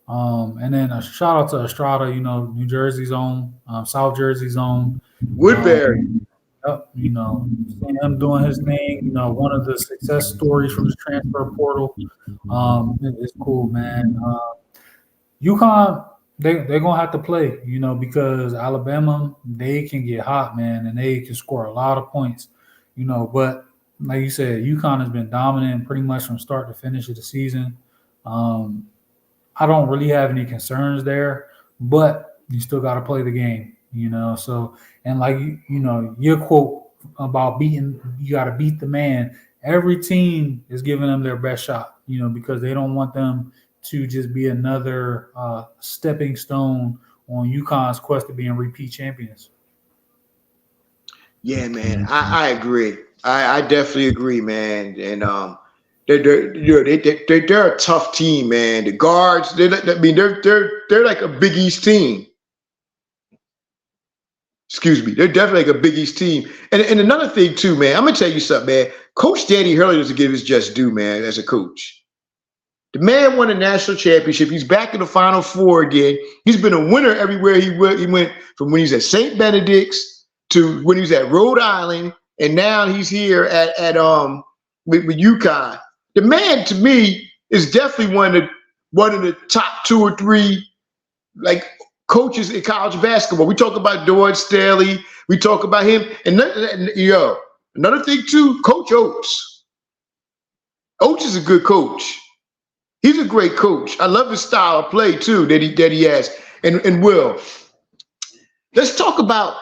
And then a shout out to Estrada, you know, New Jersey's own, South Jersey's own. Woodbury. You know, seeing him doing his thing, you know, one of the success stories from the transfer portal. It's cool, man. UConn, they're gonna have to play, you know, because Alabama, they can get hot, man, and they can score a lot of points, you know. But like you said, UConn has been dominant pretty much from start to finish of the season. I don't really have any concerns there, but you still got to play the game, you know. So, and like you know, your quote about you got to beat the man. Every team is giving them their best shot, you know, because they don't want them to just be another stepping stone on UConn's quest to being repeat champions. Yeah, man, I agree. I definitely agree, man. And they're a tough team, man. The guards, they're like a Big East team. Excuse me, they're definitely like a Big East team. And another thing too, man, I'm gonna tell you something, man. Coach Danny Hurley doesn't give his just due, man, as a coach. The man won a national championship. He's back in the Final Four again. He's been a winner everywhere he went. He went from when he's at St. Benedict's to when he was at Rhode Island, and now he's here at with UConn. The man, to me, is definitely one of the top two or three like coaches in college basketball. We talk about George Staley. We talk about him, and another thing too, Coach Oates. Oates is a good coach. He's a great coach. I love his style of play too that he has. And Will, let's talk about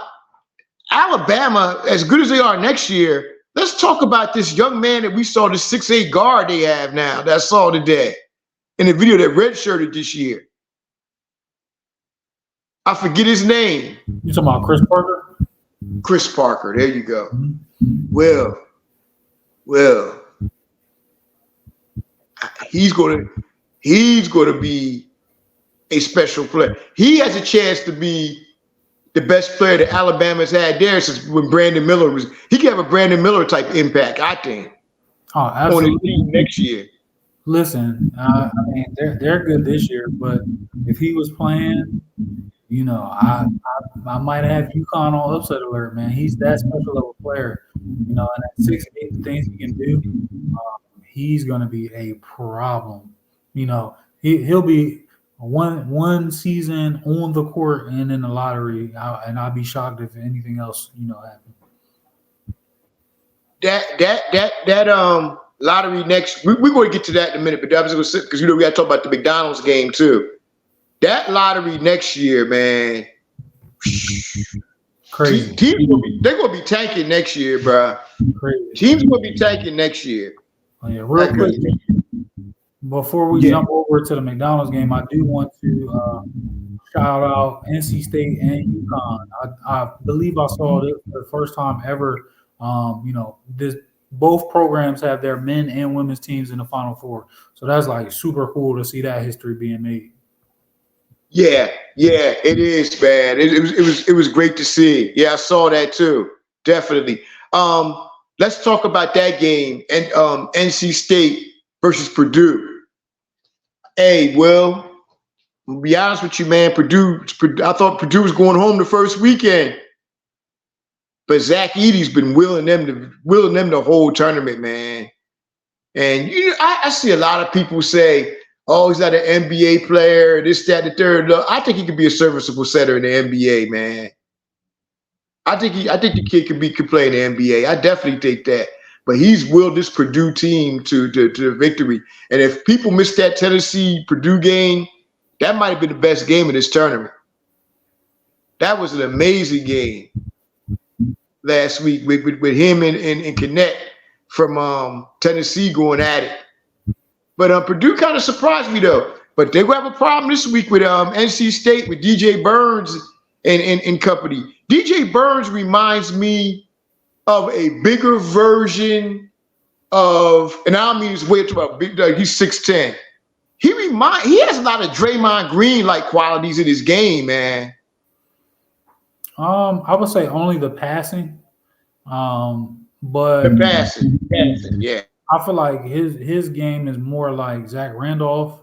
Alabama. As good as they are next year, let's talk about this young man that we saw, the 6'8" guard they have now that I saw today in the video that redshirted this year. I forget his name. You talking about Chris Parker? Chris Parker. There you go. Will. He's going to be a special player. He has a chance to be the best player that Alabama's had there since when Brandon Miller was. He can have a Brandon Miller type impact, I think. Oh, absolutely. On the team next year. Listen, I mean they're good this year, but if he was playing, I might have UConn on upset alert, man. He's that special of a player, and at 6'8", the things he can do, he's going to be a problem. He'll be one season on the court and in the lottery, and I'd be shocked if anything else, happened. That lottery next. We're going to get to that in a minute, but that was going to because we got to talk about the McDonald's game too. That lottery next year, man. Crazy. They're going to be tanking next year, bro. Crazy. Teams going to be tanking next year. Oh, yeah, real quick. Before we jump over to the McDonald's game, I do want to shout out NC State and UConn. I believe I saw this for the first time ever. Both programs have their men and women's teams in the Final Four, so that's like super cool to see that history being made. Yeah, it is, man. It was great to see. Yeah, I saw that too. Definitely. Let's talk about that game and NC State versus Purdue. Hey, Will, I'll be honest with you, man. Purdue. I thought Purdue was going home the first weekend, but Zach Edey's been willing them the whole tournament, man. And I see a lot of people say, "Oh, he's not an NBA player. This, that, the third." Look, I think he could be a serviceable setter in the NBA, man. I think the kid could play in the NBA. I definitely think that. But he's willed this Purdue team to victory. And if people missed that Tennessee-Purdue game, that might have been the best game of this tournament. That was an amazing game last week with him and Connect from Tennessee going at it. But Purdue kind of surprised me, though. But they're going to have a problem this week with NC State, with DJ Burns and company. DJ Burns reminds me of a bigger version of, and I don't mean his way to a big, he's 6'10". He has a lot of Draymond Green-like qualities in his game, man. I would say only the passing. But the passing, yeah. I feel like his game is more like Zach Randolph.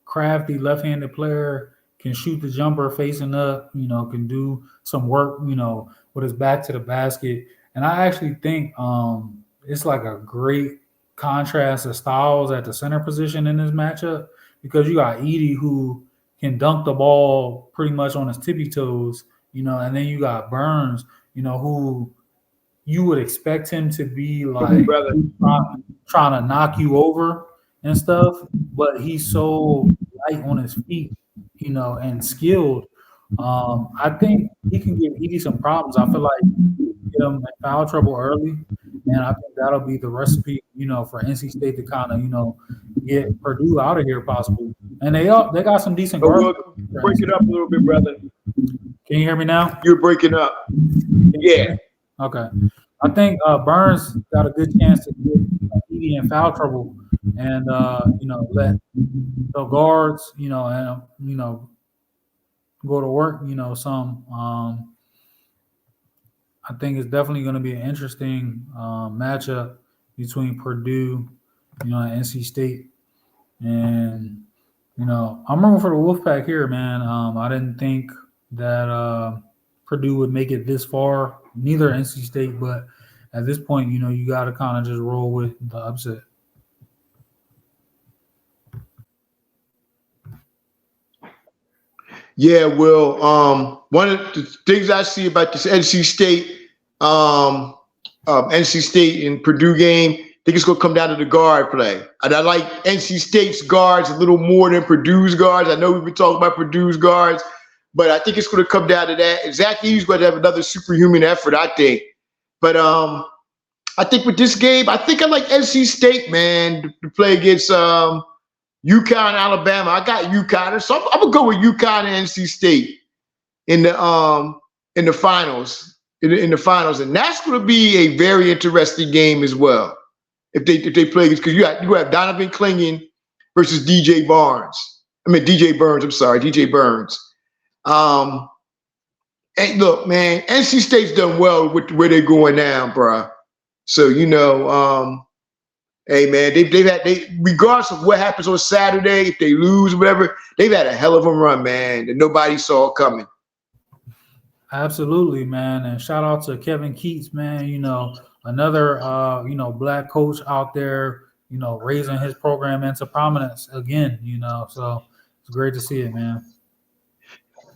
Crafty left-handed player, can shoot the jumper facing up, can do some work, with his back to the basket. And I actually think it's like a great contrast of styles at the center position in this matchup, because you got Edey, who can dunk the ball pretty much on his tippy toes, and then you got Burns, who you would expect him to be like trying to knock you over and stuff, but he's so light on his feet, and skilled. I think he can give Edey some problems. I feel like get him in foul trouble early, and I think that'll be the recipe, for NC State to kind of, get Purdue out of here possibly. And they got some decent guards. Break it up a little bit, brother. Can you hear me now? You're breaking up. Yeah. Okay. I think Burns got a good chance to get Edie in foul trouble and let the guards and go to work. Some. I think it's definitely going to be an interesting matchup between Purdue, and NC State. And I'm rooting for the Wolfpack here, man. I didn't think that Purdue would make it this far. Neither NC State, but at this point, you got to kind of just roll with the upset. Yeah, Will. One of the things I see about this NC State and Purdue game, I think it's going to come down to the guard play. And I like NC State's guards a little more than Purdue's guards. I know we've been talking about Purdue's guards, but I think it's going to come down to that. Zach Edey's going to have another superhuman effort, I think. But I think with this game, I think I like NC State, man, to play against UConn, Alabama. I got UConn, so I'm gonna go with UConn and NC State in the finals. In the finals, and that's going to be a very interesting game as well. If they play, because you have Donovan Clingan versus DJ Burns. I'm sorry, DJ Burns. And look, man, NC State's done well with where they're going now, bro. So hey man, they regardless of what happens on Saturday, if they lose or whatever, they've had a hell of a run, man, that nobody saw coming. Absolutely, man, and shout out to Kevin Keats, man. Another black coach out there, raising his program into prominence again. So it's great to see it, man.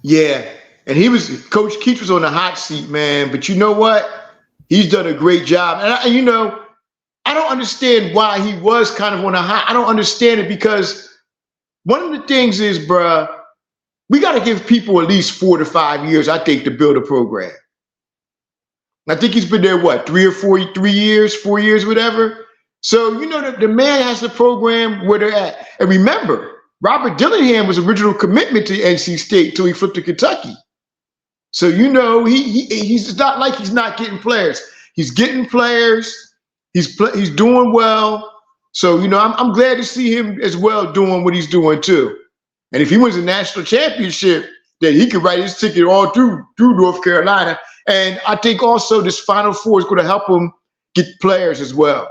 Yeah, and Coach Keats was on the hot seat, man. But you know what? He's done a great job, and I don't understand why he was kind of on a hot. I don't understand it because one of the things is, bruh, we got to give people at least 4 to 5 years, I think, to build a program. I think he's been there, 4 years, whatever. So, the man has the program where they're at. And remember, Robert Dillingham was original commitment to NC State till he flipped to Kentucky. So, he's not like he's not getting players. He's getting players. He's doing well. So, I'm glad to see him as well doing what he's doing too. And if he wins a national championship, then he could write his ticket all through North Carolina. And I think also this Final Four is going to help him get players as well.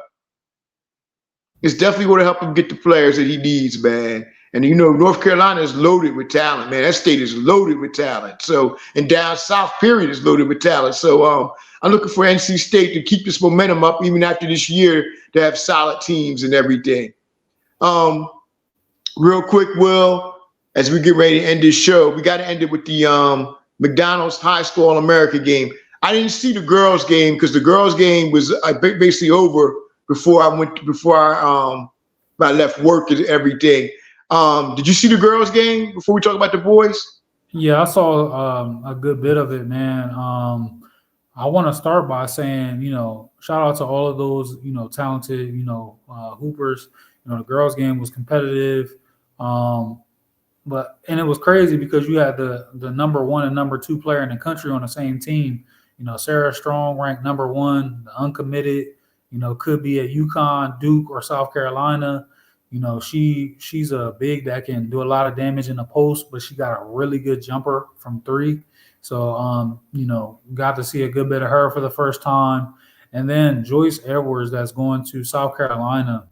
It's definitely going to help him get the players that he needs, man. And North Carolina is loaded with talent, man. That state is loaded with talent. So, and down south, period, is loaded with talent. So I'm looking for NC State to keep this momentum up even after this year, to have solid teams and everything. Real quick, Will, as we get ready to end this show, we got to end it with the McDonald's High School All-America game. I didn't see the girls' game because the girls' game was basically over before I left work and everything. Did you see the girls' game before we talk about the boys? Yeah, I saw a good bit of it, man. I want to start by saying, shout out to all of those, talented, hoopers. The girls' game was competitive. And it was crazy because you had the number 1 and number 2 player in the country on the same team. Sarah Strong ranked number 1, the uncommitted, could be at UConn, Duke, or South Carolina. She's a big that can do a lot of damage in the post, but she got a really good jumper from 3. So, got to see a good bit of her for the first time. And then Joyce Edwards, that's going to South Carolina.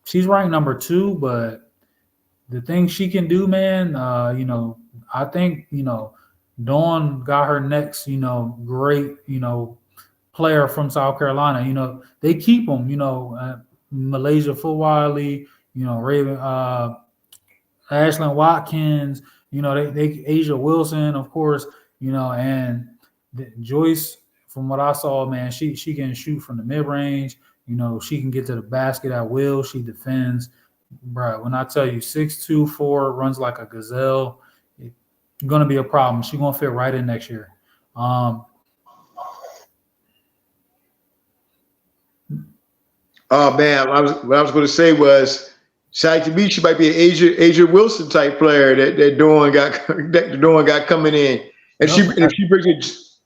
She's ranked number 2, but the thing she can do, man, I think, Dawn got her next, great, player from South Carolina. They keep them, Malaysia Fulwiley, Raven, Ashlyn Watkins, they Asia Wilson, of course, and Joyce, from what I saw, man, she can shoot from the mid-range. She can get to the basket at will. She defends. Bro, when I tell you 6'2", 4, runs like a gazelle, it's going to be a problem. She's going to fit right in next year. Oh, man, what I was going to say was to me, she might be an Asia Wilson type player that Dawn got coming in, and Yep. if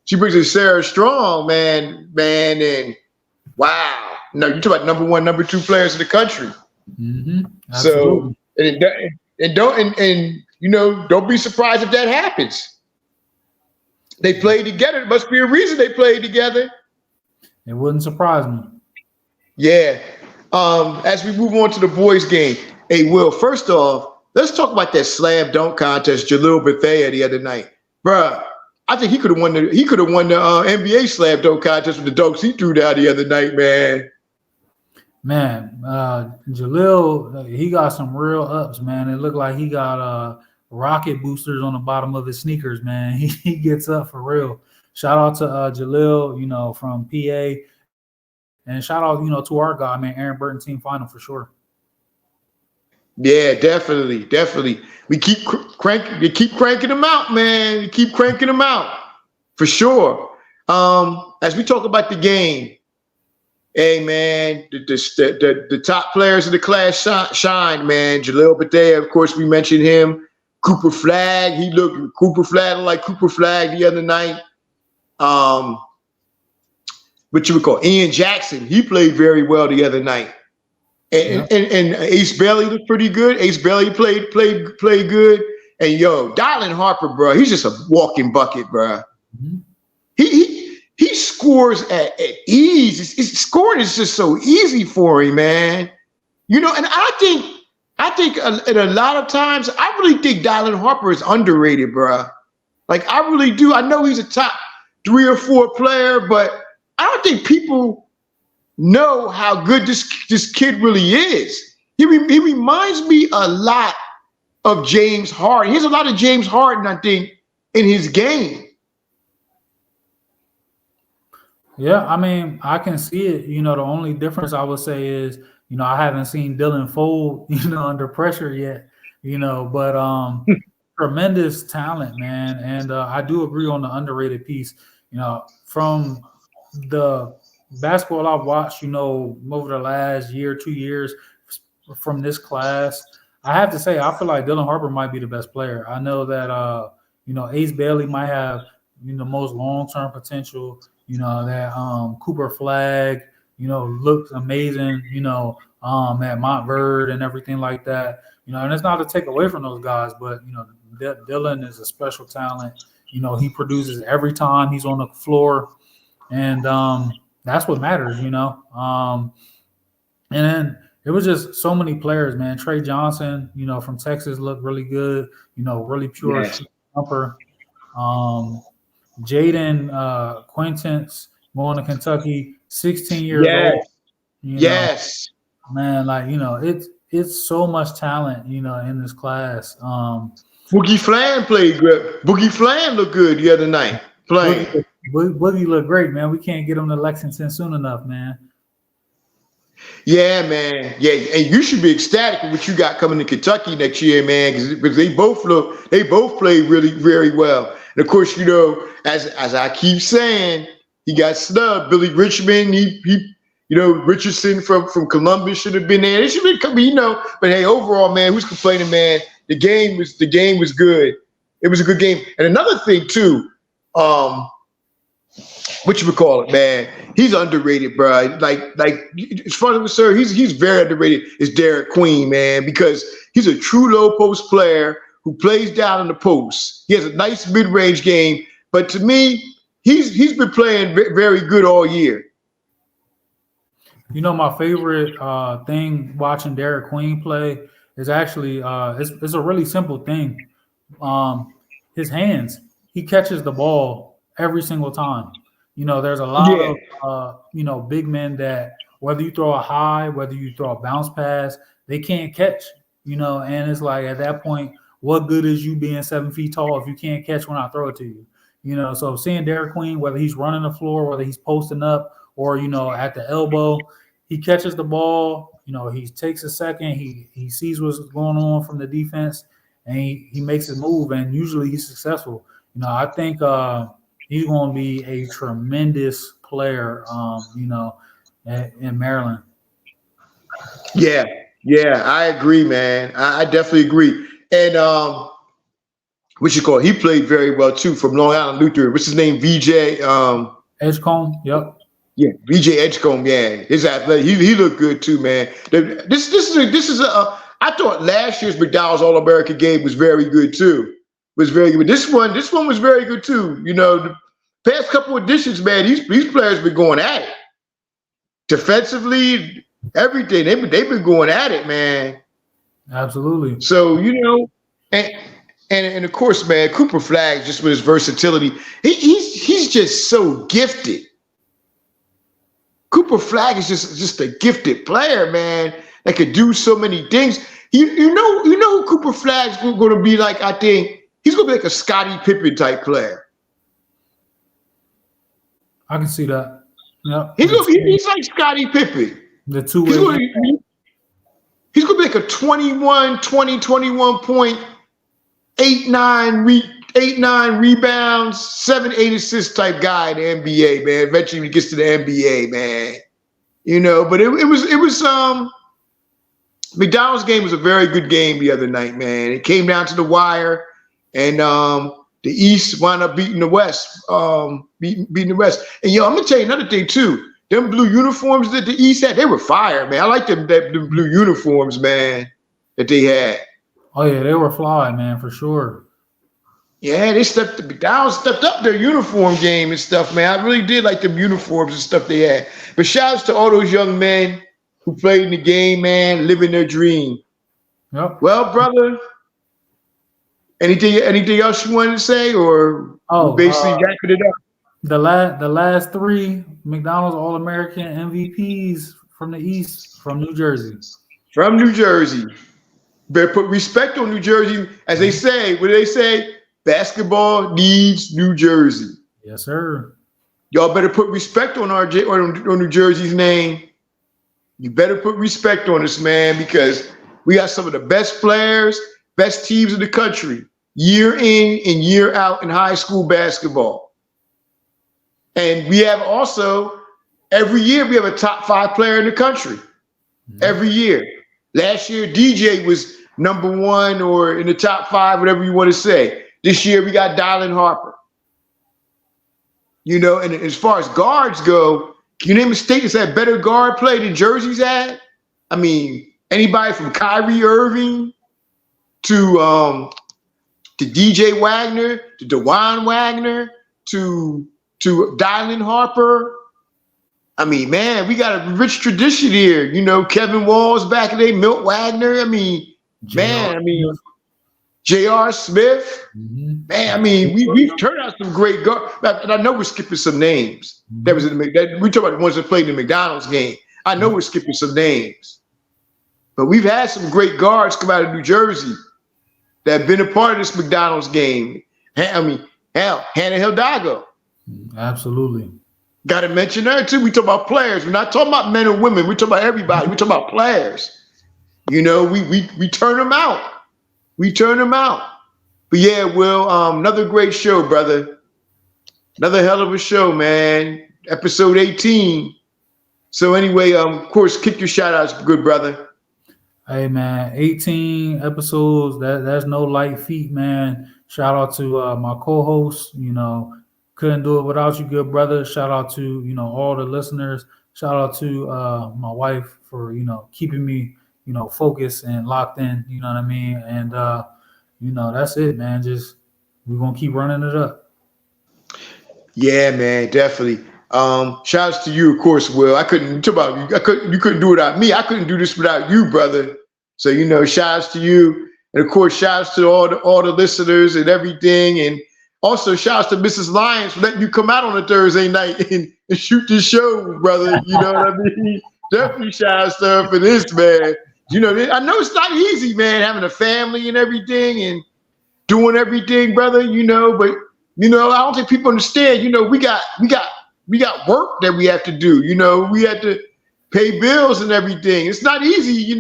she brings in Sarah Strong, man, and wow, no, you talk about number one, number two players in the country. So Absolutely. don't be surprised if that happens. They played together. There must be a reason they played together. It wouldn't surprise me. Yeah. As we move on to the boys' game, hey Will, first off, let's talk about that slam dunk contest, Jalil Bethea the other night, bruh. I think he could have won the NBA slam dunk contest with the dunks he threw down the other night, man. Man, Jalil, he got some real ups, man. It looked like he got rocket boosters on the bottom of his sneakers, man. He gets up for real. Shout out to Jalil, from PA. And shout out, to our guy, man, Aaron Burton team final for sure. Yeah, definitely. We keep cranking them out, man. You keep cranking them out for sure. As we talk about the game, hey man, the top players in the class shine, man. Jalil Bethea, of course, we mentioned him. Cooper Flagg looked like Cooper Flagg the other night. What you would call Ian Jackson, he played very well the other night. And Ace Bailey looked pretty good. Ace Bailey played good. And Dylan Harper, bro, he's just a walking bucket, bro. Mm-hmm. He scores at ease. Scoring is just so easy for him, man. And I think a lot of times, I really think Dylan Harper is underrated, bro. Like I really do. I know he's a top 3 or 4 player, but I don't think people know how good this kid really is. He reminds me a lot of James Harden. He has a lot of James Harden, I think, in his game. Yeah, I mean, I can see it. The only difference I would say is, I haven't seen Dylan fold, under pressure yet, but tremendous talent, man. And I do agree on the underrated piece, from the basketball I've watched, over the last year, 2 years from this class, I have to say, I feel like Dylan Harper might be the best player. I know that, Ace Bailey might have, the most long-term potential, that Cooper Flagg, looks amazing, at Montverde and everything like that. And it's not to take away from those guys, but, Dylan is a special talent. He produces every time he's on the floor. And that's what matters, And then it was just so many players, man. Trey Johnson, from Texas looked really good, really pure jumper. Jaden Quintance going to Kentucky, 16 years old. Yes. Man, it's so much talent, in this class. Boogie Flam played good. Boogie Flam looked good the other night playing. Boogie looked great, man. We can't get him to Lexington soon enough, man. Yeah, man. Yeah, and you should be ecstatic with what you got coming to Kentucky next year, man, because they both played really very well. And of course, as I keep saying, he got snubbed. Billy Richmond, Richardson from Columbus should have been there. They should have been, But hey, overall, man, who's complaining, man? The game was good. It was a good game. And another thing too, what you would call it, man? He's underrated, bro. Like as far as sir, he's very underrated. Is Derek Queen, man, because he's a true low post player who plays down in the post. He has a nice mid range game, but to me, he's been playing very good all year. My favorite thing watching Derek Queen play is actually it's a really simple thing. His hands. He catches the ball every single time. There's a lot of big men that whether you throw a high, whether you throw a bounce pass, they can't catch. And it's like at that point, what good is you being 7 feet tall if you can't catch when I throw it to you? So seeing Derek Queen, whether he's running the floor, whether he's posting up, or at the elbow, he catches the ball. He takes a second. He sees what's going on from the defense, and he makes his move. And usually he's successful. I think he's going to be a tremendous player. In Maryland. Yeah, Yeah, I agree, man. I definitely agree. And what you call it? He played very well too from Long Island Luther. What's his name? VJ. Edgecombe, yep. Yeah, VJ Edgecombe. Yeah, his athletic. He looked good too, man. This is a. I thought last year's McDonald's All American game was very good too. Was very good. This one was very good too. The past couple editions, man. These players been going at it defensively. Everything they've been going at it, man. Absolutely. So and and of course, man, Cooper Flag just with his versatility, he's just so gifted. Cooper Flag is just a gifted player, man, that could do so many things. You know who Cooper Flag's going to be like. I think he's going to be like a Scottie Pippen type player. I can see that. Yep. He's like Scottie Pippen. The He's two-way. going to he's going to be like a 21 point, 8, 9 rebounds, 7, 8 assists type guy in the NBA, man. Eventually, when he gets to the NBA, man. But it was McDonald's game was a very good game the other night, man. It came down to the wire, and the East wound up beating the West, beating the West. And I'm gonna tell you another thing too. Them blue uniforms that the East had, they were fire, man. I like them blue uniforms, man, that they had. Oh yeah, they were fly, man, for sure. Yeah, McDonald's stepped up their uniform game and stuff, man. I really did like them uniforms and stuff they had. But shout outs to all those young men who played in the game, man, living their dream. Yep. Well, brother, anything else you wanted to say, or basically wrapping it up? The last three McDonald's All American MVPs from the East, from New Jersey. From New Jersey. Better put respect on New Jersey. As they say, what do they say? Basketball needs New Jersey. Yes, sir. Y'all better put respect on on New Jersey's name. You better put respect on us, man, because we got some of the best players, best teams in the country, year in and year out in high school basketball. And we have also, every year, we have a top 5 player in the country. Mm-hmm. Every year. Last year, DJ was number 1 or in the top 5, whatever you want to say. This year, we got Dylan Harper. And as far as guards go, can you name a state that's had better guard play than Jersey's had? I mean, anybody from Kyrie Irving to DJ Wagner, to DeJuan Wagner, to Dylan Harper. I mean, man, we got a rich tradition here. Kevin Walls back in the day, Milt Wagner. I mean, J.R. Smith. Mm-hmm. Man, I mean, we've turned out some great guards. And I know we're skipping some names. Mm-hmm. That was we talk about the ones that played in the McDonald's game. I know we're skipping some names. But we've had some great guards come out of New Jersey that have been a part of this McDonald's game. I mean, hell, Hannah Hidalgo. Absolutely. Got to mention her too. We talk about players. We're not talking about men and women. We talk about everybody. We talk about players. We turn them out. We turn them out. But yeah, Will, another great show, brother. Another hell of a show, man. Episode 18. So anyway, of course, kick your shout outs, good brother. Hey man, 18 episodes. That's no light feat, man. Shout out to my co-host. Couldn't do it without you, good brother. Shout out to all the listeners. Shout out to my wife for keeping me focused and locked in. You know what I mean? And that's it, man. Just we're gonna keep running it up. Yeah, man, definitely. Shouts to you, of course, Will. You couldn't do it without me. I couldn't do this without you, brother. So shouts to you, and of course, shouts to all the listeners and everything, and also shouts to Mrs. Lyons for letting you come out on a Thursday night and shoot this show, brother. You know what I mean? Definitely shouts to her for this, man. I know it's not easy, man, having a family and everything and doing everything, brother. But I don't think people understand. We got work that we have to do. We have to pay bills and everything. It's not easy,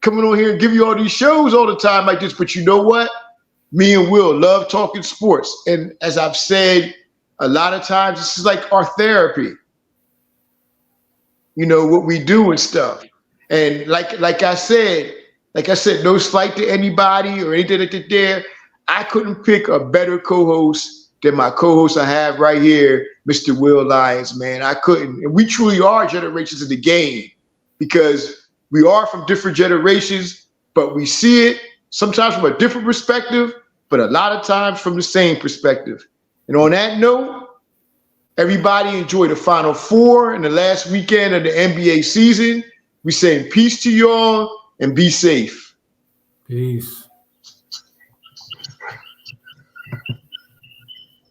coming on here and give you all these shows all the time like this. But you know what? Me and Will love talking sports. And as I've said a lot of times, this is like our therapy. What we do and stuff. And like I said, no slight to anybody or anything like that there. I couldn't pick a better co-host than my co-host I have right here, Mr. Will Lyons, man. I couldn't. And we truly are generations of the game because we are from different generations, but we see it sometimes from a different perspective, but a lot of times from the same perspective. And on that note, everybody enjoy the Final Four and the last weekend of the NBA season. We saying peace to y'all and be safe. Peace.